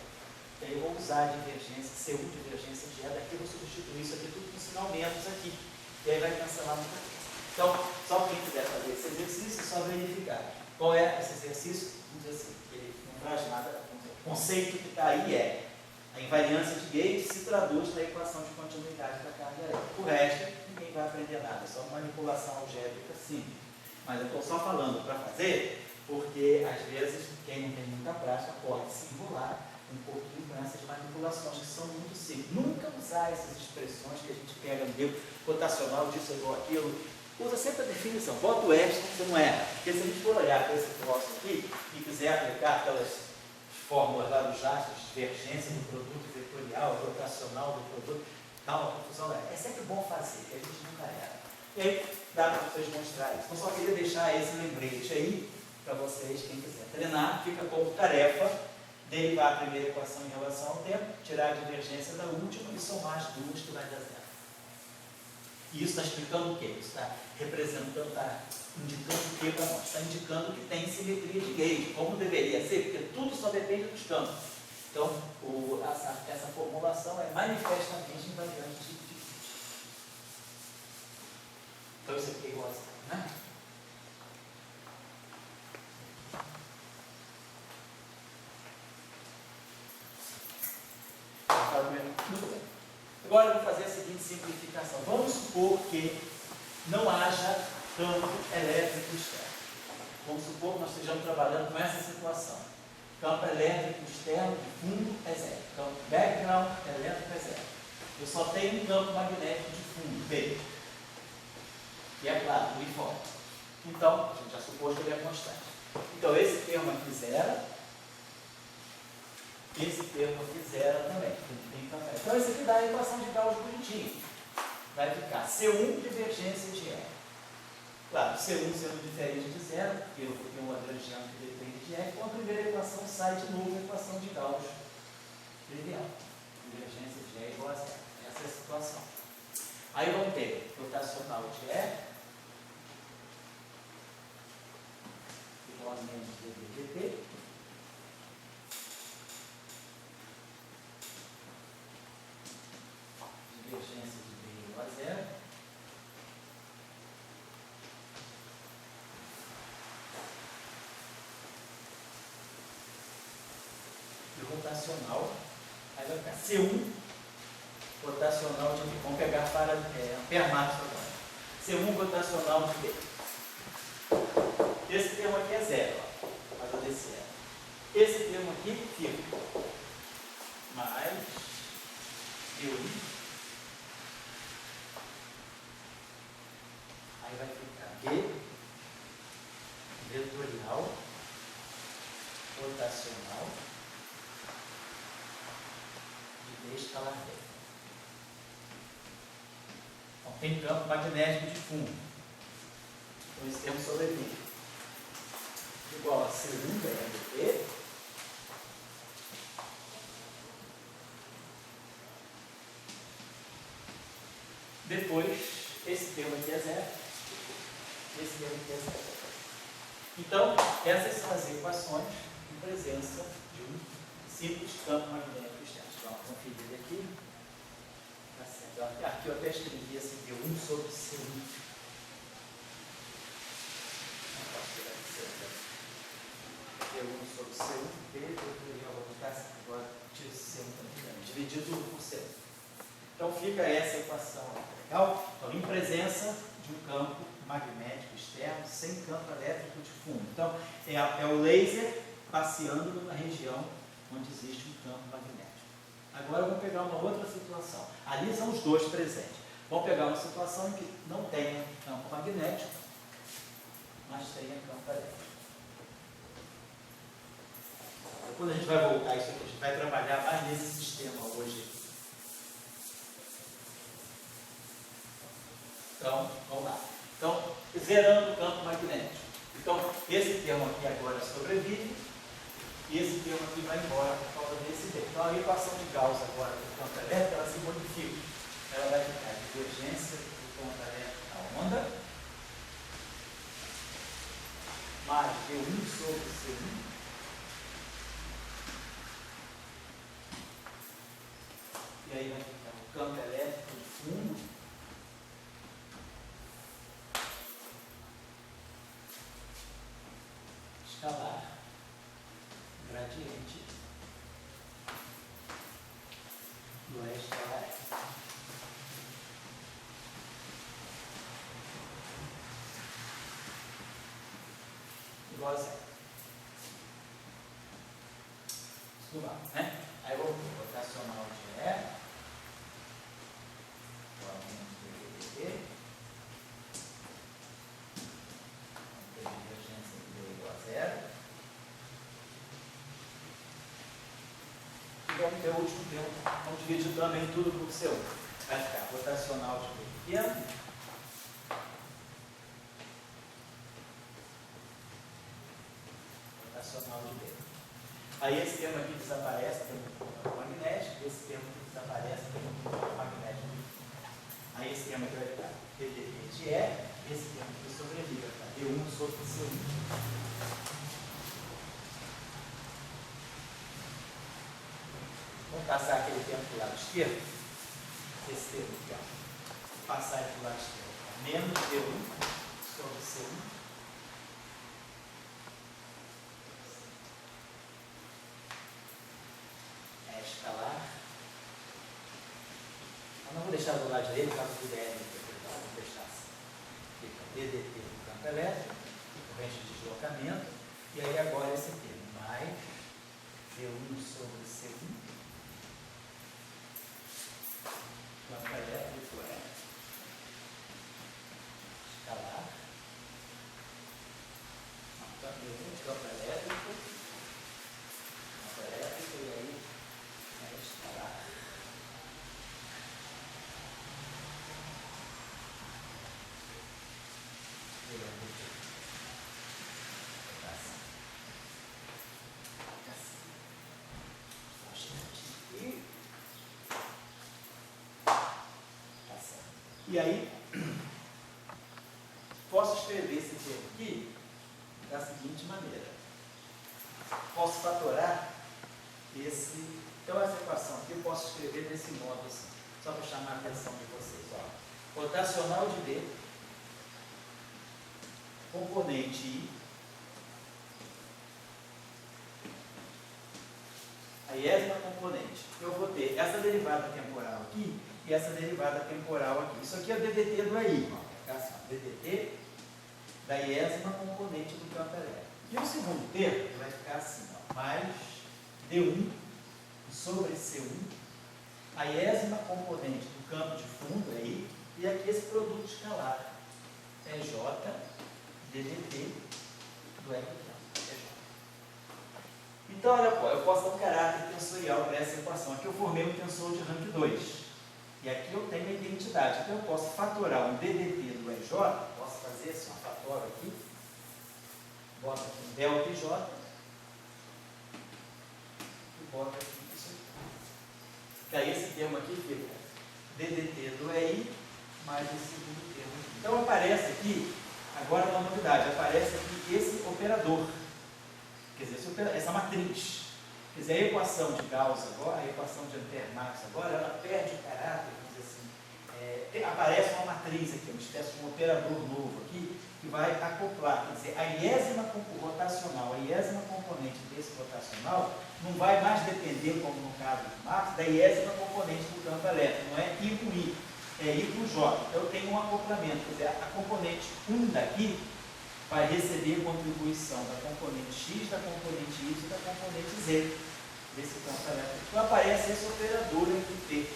E aí eu vou usar a divergência, C1 divergência de E, daqui eu vou substituir isso aqui tudo com sinal menos aqui. E aí vai cancelar muita coisa. Então, só quem quiser fazer esse exercício, é só verificar. Qual é esse exercício? Vamos dizer assim, ele não traz nada. O conceito que está aí é a invariância de Gauge se traduz na equação de continuidade da carga elétrica. O resto, ninguém vai aprender nada, é só manipulação algébrica simples. Mas eu estou só falando para fazer, porque às vezes quem não tem muita prática pode se enrolar um pouquinho com essas manipulações que são muito simples. Nunca usar essas expressões que a gente pega no livro rotacional, disso ou aquilo. Usa sempre a definição, bota o extra, você não erra. Porque se a gente for olhar para esse troço aqui e quiser aplicar aquelas fórmulas lá dos rastros, divergência do produto vetorial, rotacional do produto, dá uma confusão. É sempre bom fazer, que a gente nunca erra. E aí dá para vocês mostrar isso. Então só queria deixar esse lembrete aí para vocês, quem quiser treinar, fica como tarefa derivar a primeira equação em relação ao tempo, tirar a divergência da última e somar as duas que vai dar zero. E isso está explicando o quê? Isso está representando, está indicando o quê para nós? Está indicando que tem simetria de Gauge, como deveria ser, porque tudo só depende dos campos. Então, essa formulação é manifestamente invariante de Gauge. Então, isso aqui é igual a zero, né? Muito bem. Agora eu vou fazer a seguinte simplificação. Vamos supor que não haja campo elétrico externo. Vamos supor que nós estejamos trabalhando com essa situação. Campo elétrico externo de fundo é zero. Então, background elétrico é zero. eu só tenho um campo magnético de fundo, B, que é claro, uniforme. Então, a gente já supôs que ele é constante. Então, esse termo aqui zera, esse termo aqui zera também. Então, esse aqui dá a equação de Gauss bonitinho. Vai ficar C1 divergência de E. Claro, C1 sendo diferente de zero, porque eu vou ter uma Lagrangiana que depende de E, então a primeira equação sai de novo a equação de Gauss trivial. Divergência de E igual a zero. Essa é a situação. Aí vamos ter rotacional de E igual a menos ddt. Divergência de B igual a zero. E rotacional, aí vai ficar C1, rotacional de B. Vamos pegar para Fermat agora. C1 rotacional de B. Esse termo aqui é zero, ó, por causa desse zero. Esse termo aqui fica mais D1. Aí vai ficar B vetorial rotacional de B escalar B. Então, tem campo magnético de fundo. Então, esse termo sobrevive. Igual a C1 dB. Depois, esse termo aqui é zero. Esse termo aqui é zero. Então, essas são as equações em presença de um simples campo magnético externo. Dá uma conferida aqui. Tá certo. Aqui eu até escrevi assim, D1 sobre C1. D1 sobre C1, B, eu vou botar agora, tiro C1 também, dividido por C1. Então fica essa equação aqui, legal? Então, em presença de um campo magnético externo, sem campo elétrico de fundo. Então, é o laser passeando numa região onde existe um campo magnético. Agora vamos pegar uma outra situação. Ali são os dois presentes. Vamos pegar uma situação em que não tenha campo magnético, mas tenha campo elétrico. Quando a gente vai voltar isso aqui, a gente vai trabalhar mais nesse sistema hoje. Então, vamos lá. Então, zerando o campo magnético. Então, esse termo aqui agora sobrevive e esse termo aqui vai embora por causa desse D. Então, a equação de Gauss agora do campo elétrico, ela se modifica. Ela vai ficar divergência do campo elétrico da onda mais D1 sobre C1 e aí vai ficar o campo elétrico de fundo escalar gradiente do E escalar F. Igual a zero. Tudo lá, né? Aí vou ter rotacional de E igual a menos ddt. Divergência de B igual a zero. E vamos ter o último termo. Vamos dividir também tudo por C1. Vai ficar rotacional de B pequeno. Rotacional de B. Aí esse termo aqui desaparece, tem um campo magnético. Esse termo aqui desaparece, tem um campo magnético. Aí esse termo aqui vai ficar ddt de E. Esse termo aqui sobrevive, tá? D1 sobre C1. Vamos passar aquele termo para o lado esquerdo. Esse termo aqui, ó. Passar ele para o lado esquerdo. Menos D1 sobre C1. É escalar. Eu não vou deixar do lado direito, caso do DR. Vou deixar assim. Fica ddt do campo elétrico, corrente de deslocamento, e aí agora esse termo, mais D1 sobre C1, campo elétrico é escalar. Campo elétrico. Campo elétrico e aí é escalar. E aí, posso escrever esse termo aqui da seguinte maneira. Posso fatorar esse... Então, essa equação aqui eu posso escrever desse modo assim, só para chamar a atenção de vocês. Ó. Rotacional de D, componente I, a iésima componente. Eu vou ter essa derivada temporal aqui e essa derivada temporal aqui. Isso aqui é o DDT do EI. Assim, DDT da iésima componente do campo elétrico. E o segundo termo vai ficar assim, ó, mais D1 sobre C1, a iésima componente do campo de fundo aí, e aqui esse produto escalar, PJ, DDT do EI. Então, olha, eu posso dar um caráter tensorial para essa equação. Aqui eu formei um tensor de rank 2. E aqui eu tenho a identidade. Então, eu posso fatorar um DDT do EJ, posso fazer assim, uma fatório aqui, boto aqui um delta IJ, e boto aqui isso aqui. Que aí esse termo aqui fica DDT do EI, mais esse segundo termo aqui. Então, aparece aqui, agora uma novidade, aparece aqui esse operador. Quer dizer, essa matriz. Quer dizer, a equação de Gauss agora, a equação de Ampère-Marx agora, ela perde o caráter, vamos dizer assim, aparece uma matriz aqui, uma espécie de um operador novo aqui, que vai acoplar. Quer dizer, a iésima rotacional, a iésima componente desse rotacional, não vai mais depender, como no caso de Marx, da iésima componente do campo elétrico, não é I com I, é I com J. Então eu tenho um acoplamento, quer dizer, a componente 1 daqui vai receber contribuição da componente X, da componente Y e da componente Z desse campo elétrico. Então aparece esse operador entre T.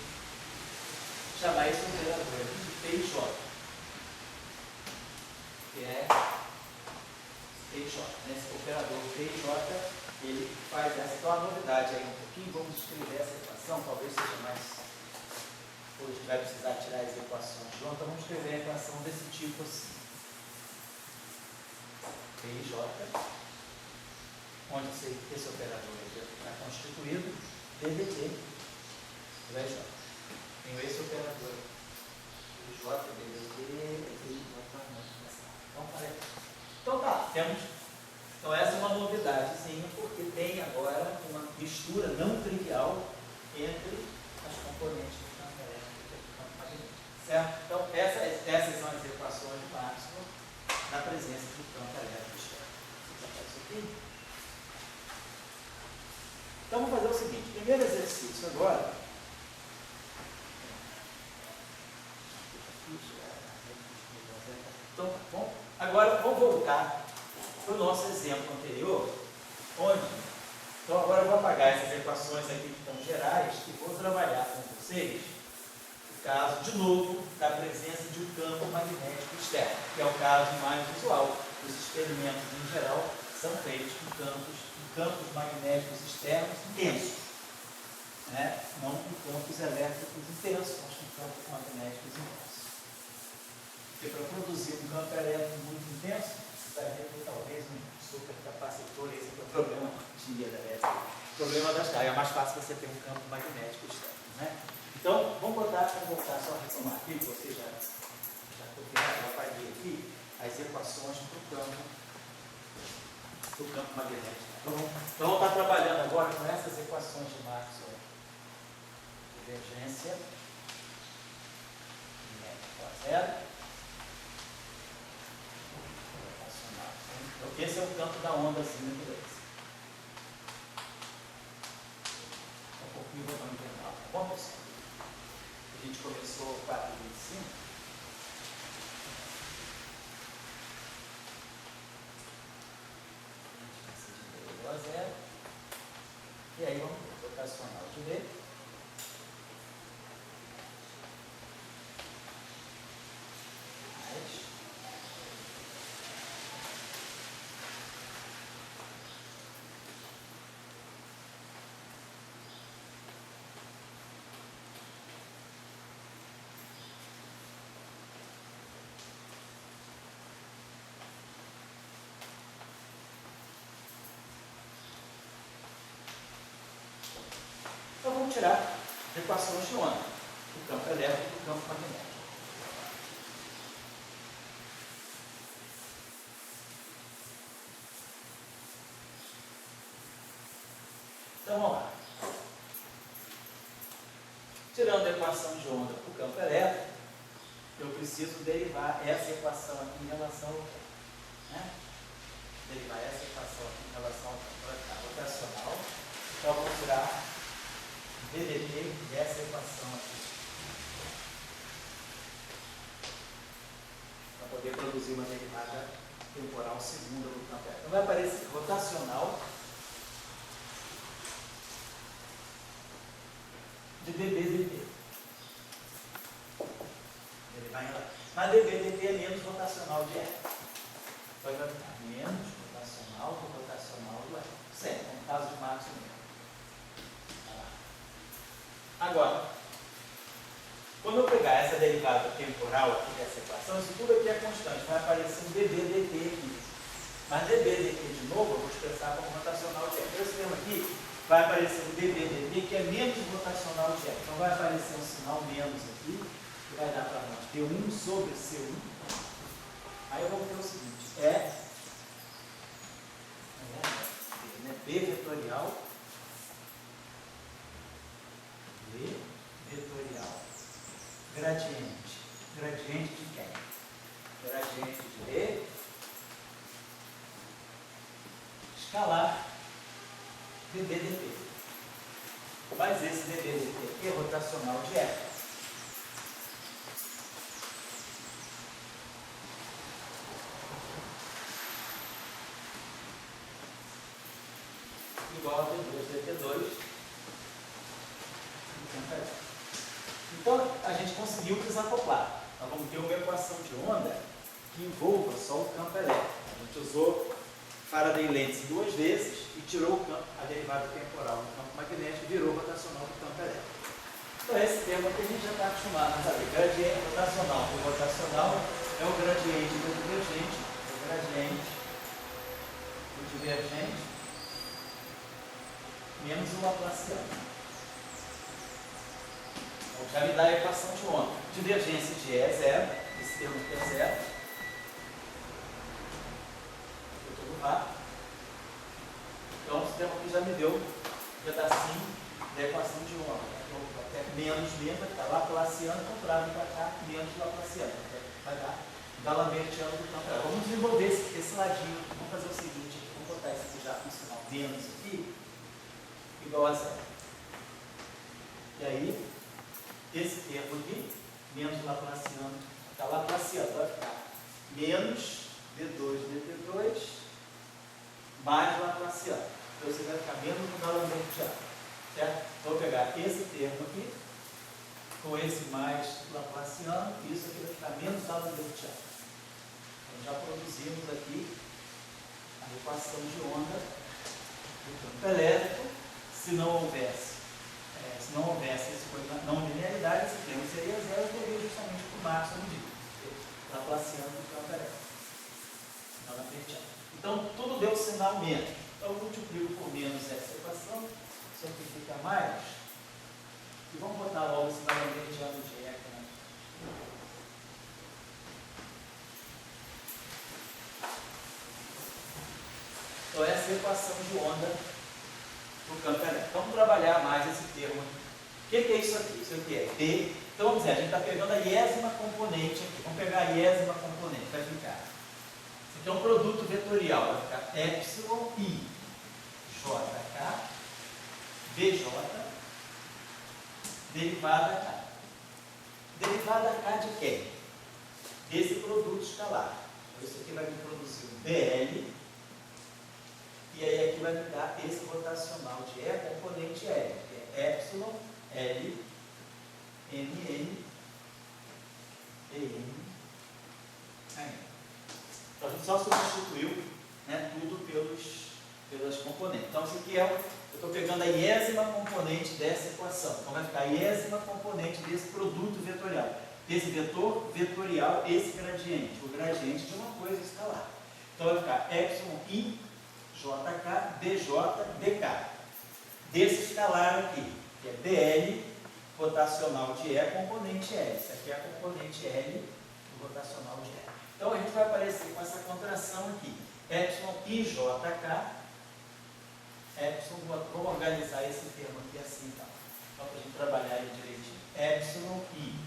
Chamar esse operador aqui de T e J. Que é T e J. Esse operador T e J, ele faz essa. Então a novidade aí um pouquinho, vamos escrever essa equação, talvez seja mais. Hoje a gente vai precisar tirar as equações de então vamos escrever a equação desse tipo assim. J, onde esse operador está constituído, DDT do EJ. Tenho esse operador, J, DDT, então tá, temos. Então essa é uma novidadezinha, porque tem agora uma mistura não trivial entre as componentes do campo elétrico e do campo magnético. Certo? Então essas são as equações de Maxwell na presença do campo elétrico externo. Então vamos fazer o seguinte, primeiro exercício agora. Então, bom, agora vamos voltar para o nosso exemplo anterior, onde, então agora eu vou apagar essas equações aqui que estão gerais e vou trabalhar com vocês o caso, de novo, da presença de um campo magnético externo, que é o caso mais usual. Os experimentos em geral são feitos com campos magnéticos externos intensos, né? Não com campos elétricos intensos, mas com campos magnéticos intensos. Porque para produzir um campo elétrico muito intenso, você vai ver que talvez um supercapacitor, esse é o problema de energia elétrica. O problema das cargas, é mais fácil você ter um campo magnético externo, né? Então, vamos voltar só a retomar aqui, que você já apaguei aqui as equações do campo magnético. Então, vamos estar trabalhando agora com essas equações de Maxwell. Divergência zero. Esse é o campo da onda assim, beleza. Um pouquinho vou dar um intervalo, tá bom, pessoal? A gente começou 4h25. A zero. E aí vamos rotacional de D. tirar equações de onda, do campo elétrico e do campo magnético. Então vamos lá. Tirando a equação de onda para o campo elétrico, eu preciso derivar essa equação aqui em relação ao campo. Né? Derivar essa equação aqui em relação ao campo rotacional. Então eu vou tirar VDT dessa equação aqui. Para poder produzir uma derivada temporal segunda do campo elétrico. Então vai aparecer rotacional de dBdt. Ele vai lá. Mas dBdt é menos rotacional de R. Então vai ficar menos rotacional do rotacional do R. Certo, no caso de Max mesmo. Agora, quando eu pegar essa derivada temporal aqui dessa equação, isso tudo aqui é constante, vai aparecer um dBdt aqui. Mas dBdt de novo, eu vou expressar como rotacional de R. Então esse termo aqui vai aparecer um dBdt que é menos rotacional de R. Então vai aparecer um sinal menos aqui, que vai dar para nós P1 sobre C1. Aí eu vou ter o seguinte, B vetorial, gradiente. Gradiente de quem? Gradiente de B, escalar, dBdt. Mas esse dBdt aqui é rotacional de R. Igual a d2 dt2. Então a gente conseguiu desacoplar. Nós vamos ter uma equação de onda que envolva só o campo elétrico. A gente usou Faraday-Lentz duas vezes e tirou o campo, a derivada temporal do campo magnético e virou rotacional do campo elétrico. Então esse termo aqui a gente já está acostumado a saber. Gradiente rotacional. O rotacional é o gradiente do divergente, o gradiente do divergente menos o laplaciano. Então, já me dá a equação de onda. Divergência de E é zero, esse termo aqui é zero. Eu estou no VAR. Então, esse termo aqui já me deu um pedacinho da equação de onda. Então, até menos mesmo, vai estar laplaciano, comprado para cá, menos laplaciano. Vai dar galambertiano do campo. Vamos desenvolver esse ladinho. Vamos fazer o seguinte, vamos botar esse aqui já com sinal menos aqui, igual a zero. E aí, esse termo aqui, menos laplaciano, está laplaciano, vai ficar menos d2 dt2 mais laplaciano. Então você vai ficar menos no galambertiano, certo? Então eu vou pegar esse termo aqui, com esse mais laplaciano, e isso aqui vai ficar menos galambertiano. Então já produzimos aqui a equação de onda do campo elétrico. Se não houvesse essa não linearidade, esse termo seria zero, devido justamente por máximo de laplaciano do campo elétrico. Então, tudo deu sinal menos. Então, eu multiplico por menos essa equação, simplifica mais, e vamos botar logo esse galambertiano de E aqui, né? Então, essa é a equação de onda no campo elétrico. Vamos trabalhar mais esse termo aqui. O que é isso aqui? Isso aqui é B. Então, vamos dizer, a gente está pegando a iésima componente aqui. Vamos pegar a iésima componente, vai ficar. Isso aqui é um produto vetorial, vai ficar epsilon I, JK, BJ, derivada K. Derivada K de quem? Desse produto escalar. Então, isso aqui vai me produzir um BL. E aí aqui vai me dar esse rotacional de E, componente L, que é epsilon, L, N, EN, AN. Então a gente só substituiu, né, tudo pelas componentes. Então isso aqui eu estou pegando a iésima componente dessa equação. Então vai ficar a iésima componente desse produto vetorial. Desse vetor vetorial, esse gradiente, o gradiente de uma coisa escalar. Então vai ficar epsilon I, JK, BJ, DK. Desse escalar aqui, que é dl rotacional de E componente L. Isso aqui é a componente L do rotacional de E. Então a gente vai aparecer com essa contração aqui. Epsilon IJK. Vamos organizar esse termo aqui assim, então. Só para a gente trabalhar ele direitinho. Epsilon IJK.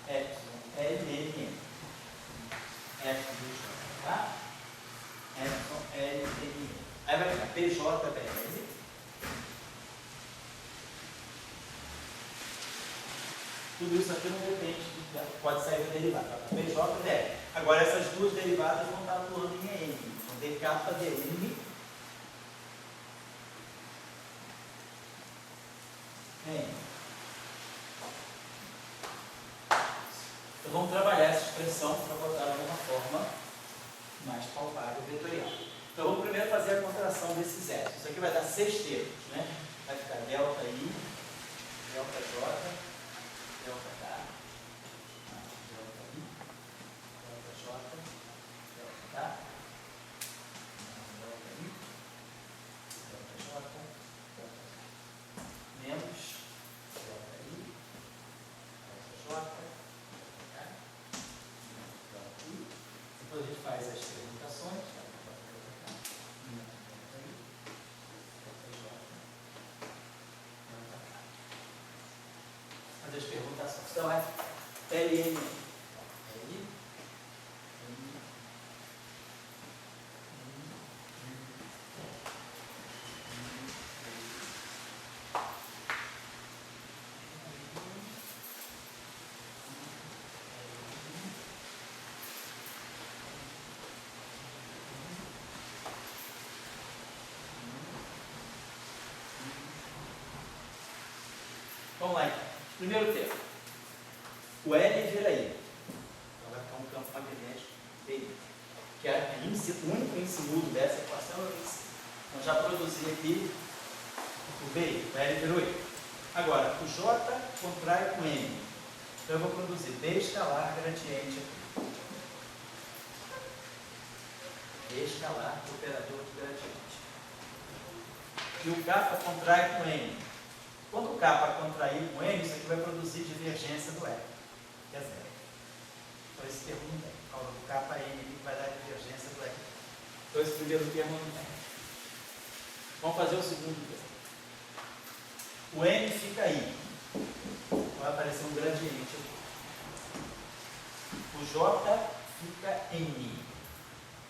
Epsilon LN. Epsilon IJK. Epsilon LN. Aí vai ficar PJBL. Tudo isso aqui não depende, pode sair do derivado. PJBL. Agora essas duas derivadas vão estar atuando em EN. Então DKDN. Então vamos trabalhar essa expressão para botar ela de uma forma mais palpável vetorial. Então vamos primeiro fazer a contração desses S. Isso aqui vai dar 6 termos, né? Vai ficar delta I, delta J, delta K, delta I, delta J, delta K, delta I, delta J, delta K, menos delta I, delta J, delta K, delta I. Depois a gente faz as permutações. Fazer as permutações. Então é LN. Vamos lá, então. Primeiro termo. O L vira I. Então vai ficar um campo magnético dele. Que é o único índice mudo dessa equação é o índice. Então já produzi aqui o B, o L virou I. Agora, o J contrai com M. Então eu vou produzir B escalar gradiente aqui. B escalar operador de gradiente. E o K contrai com M. Quando o K contrair com M, isso aqui vai produzir divergência do L, que é zero. Então esse termo não tem. Por causa do K N aqui que vai dar divergência do L. Então esse primeiro termo não tem. Vamos fazer o segundo termo. O M fica aí. Vai aparecer um gradiente aqui. O J fica em I.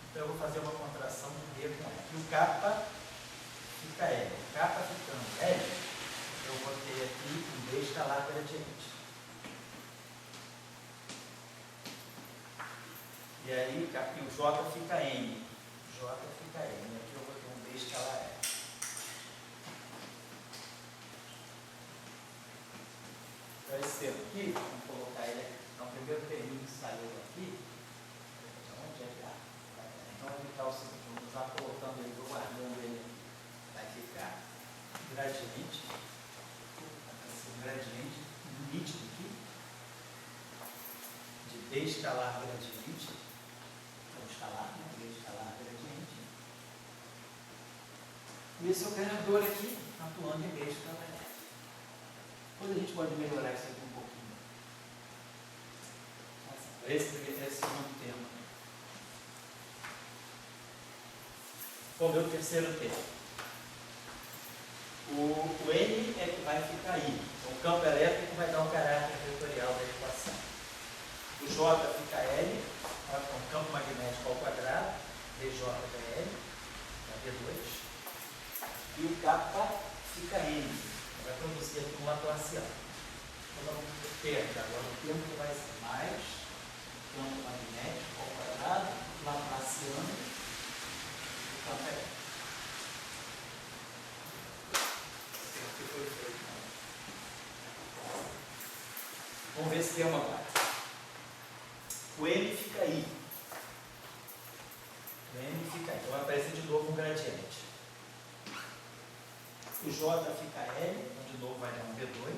Então eu vou fazer uma contração de B com L. E o K fica L. O K ficando L. Eu botei aqui um B escalar gradiente. E aí o J fica N. J fica N. E aqui eu botei um B escalar L. Então esse termo aqui, vamos colocar ele aqui. Então o primeiro terminho que saiu aqui, onde é que está? Então vamos ficar o seguinte, vamos usar colocando ele, vou guardando ele. Vai ficar gradiente. Gradiente nítido aqui, de B escalar gradiente, então escalar, né? B escalar gradiente. E esse operador aqui, atuando em B escalar gradiente. Depois a gente pode melhorar isso aqui um pouquinho. Esse segundo termo. Vamos ver o terceiro termo. O N é que vai ficar aí. Então, o campo elétrico vai dar um caráter vetorial da equação. O J fica L, com o campo magnético ao quadrado, DJBL, V2. E o K fica N, vai produzir aqui uma Laplaciano. Então, vamos ter agora o termo que vai ser mais campo magnético ao quadrado, Laplaciano, e campo elétrico. Vamos ver esse termo agora. O M fica aí. O M fica aí. Então vai aparecer de novo um gradiente. O J fica L, então de novo vai dar um B2.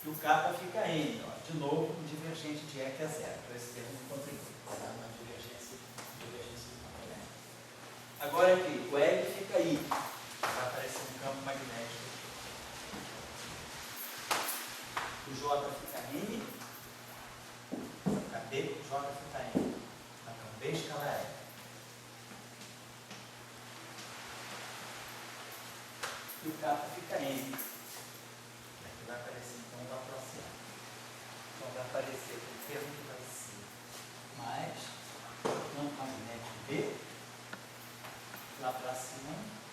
E o K fica N, ó, de novo um divergente de E que é zero. Então esse termo não contribui. Vai dar uma divergência do campo elétrico. Agora aqui, o L fica I. e o kappa fica N. Aqui vai aparecer então o Laplaciano. Então vai aparecer aqui o termo que vai ser mais campo magnético B, Laplaciano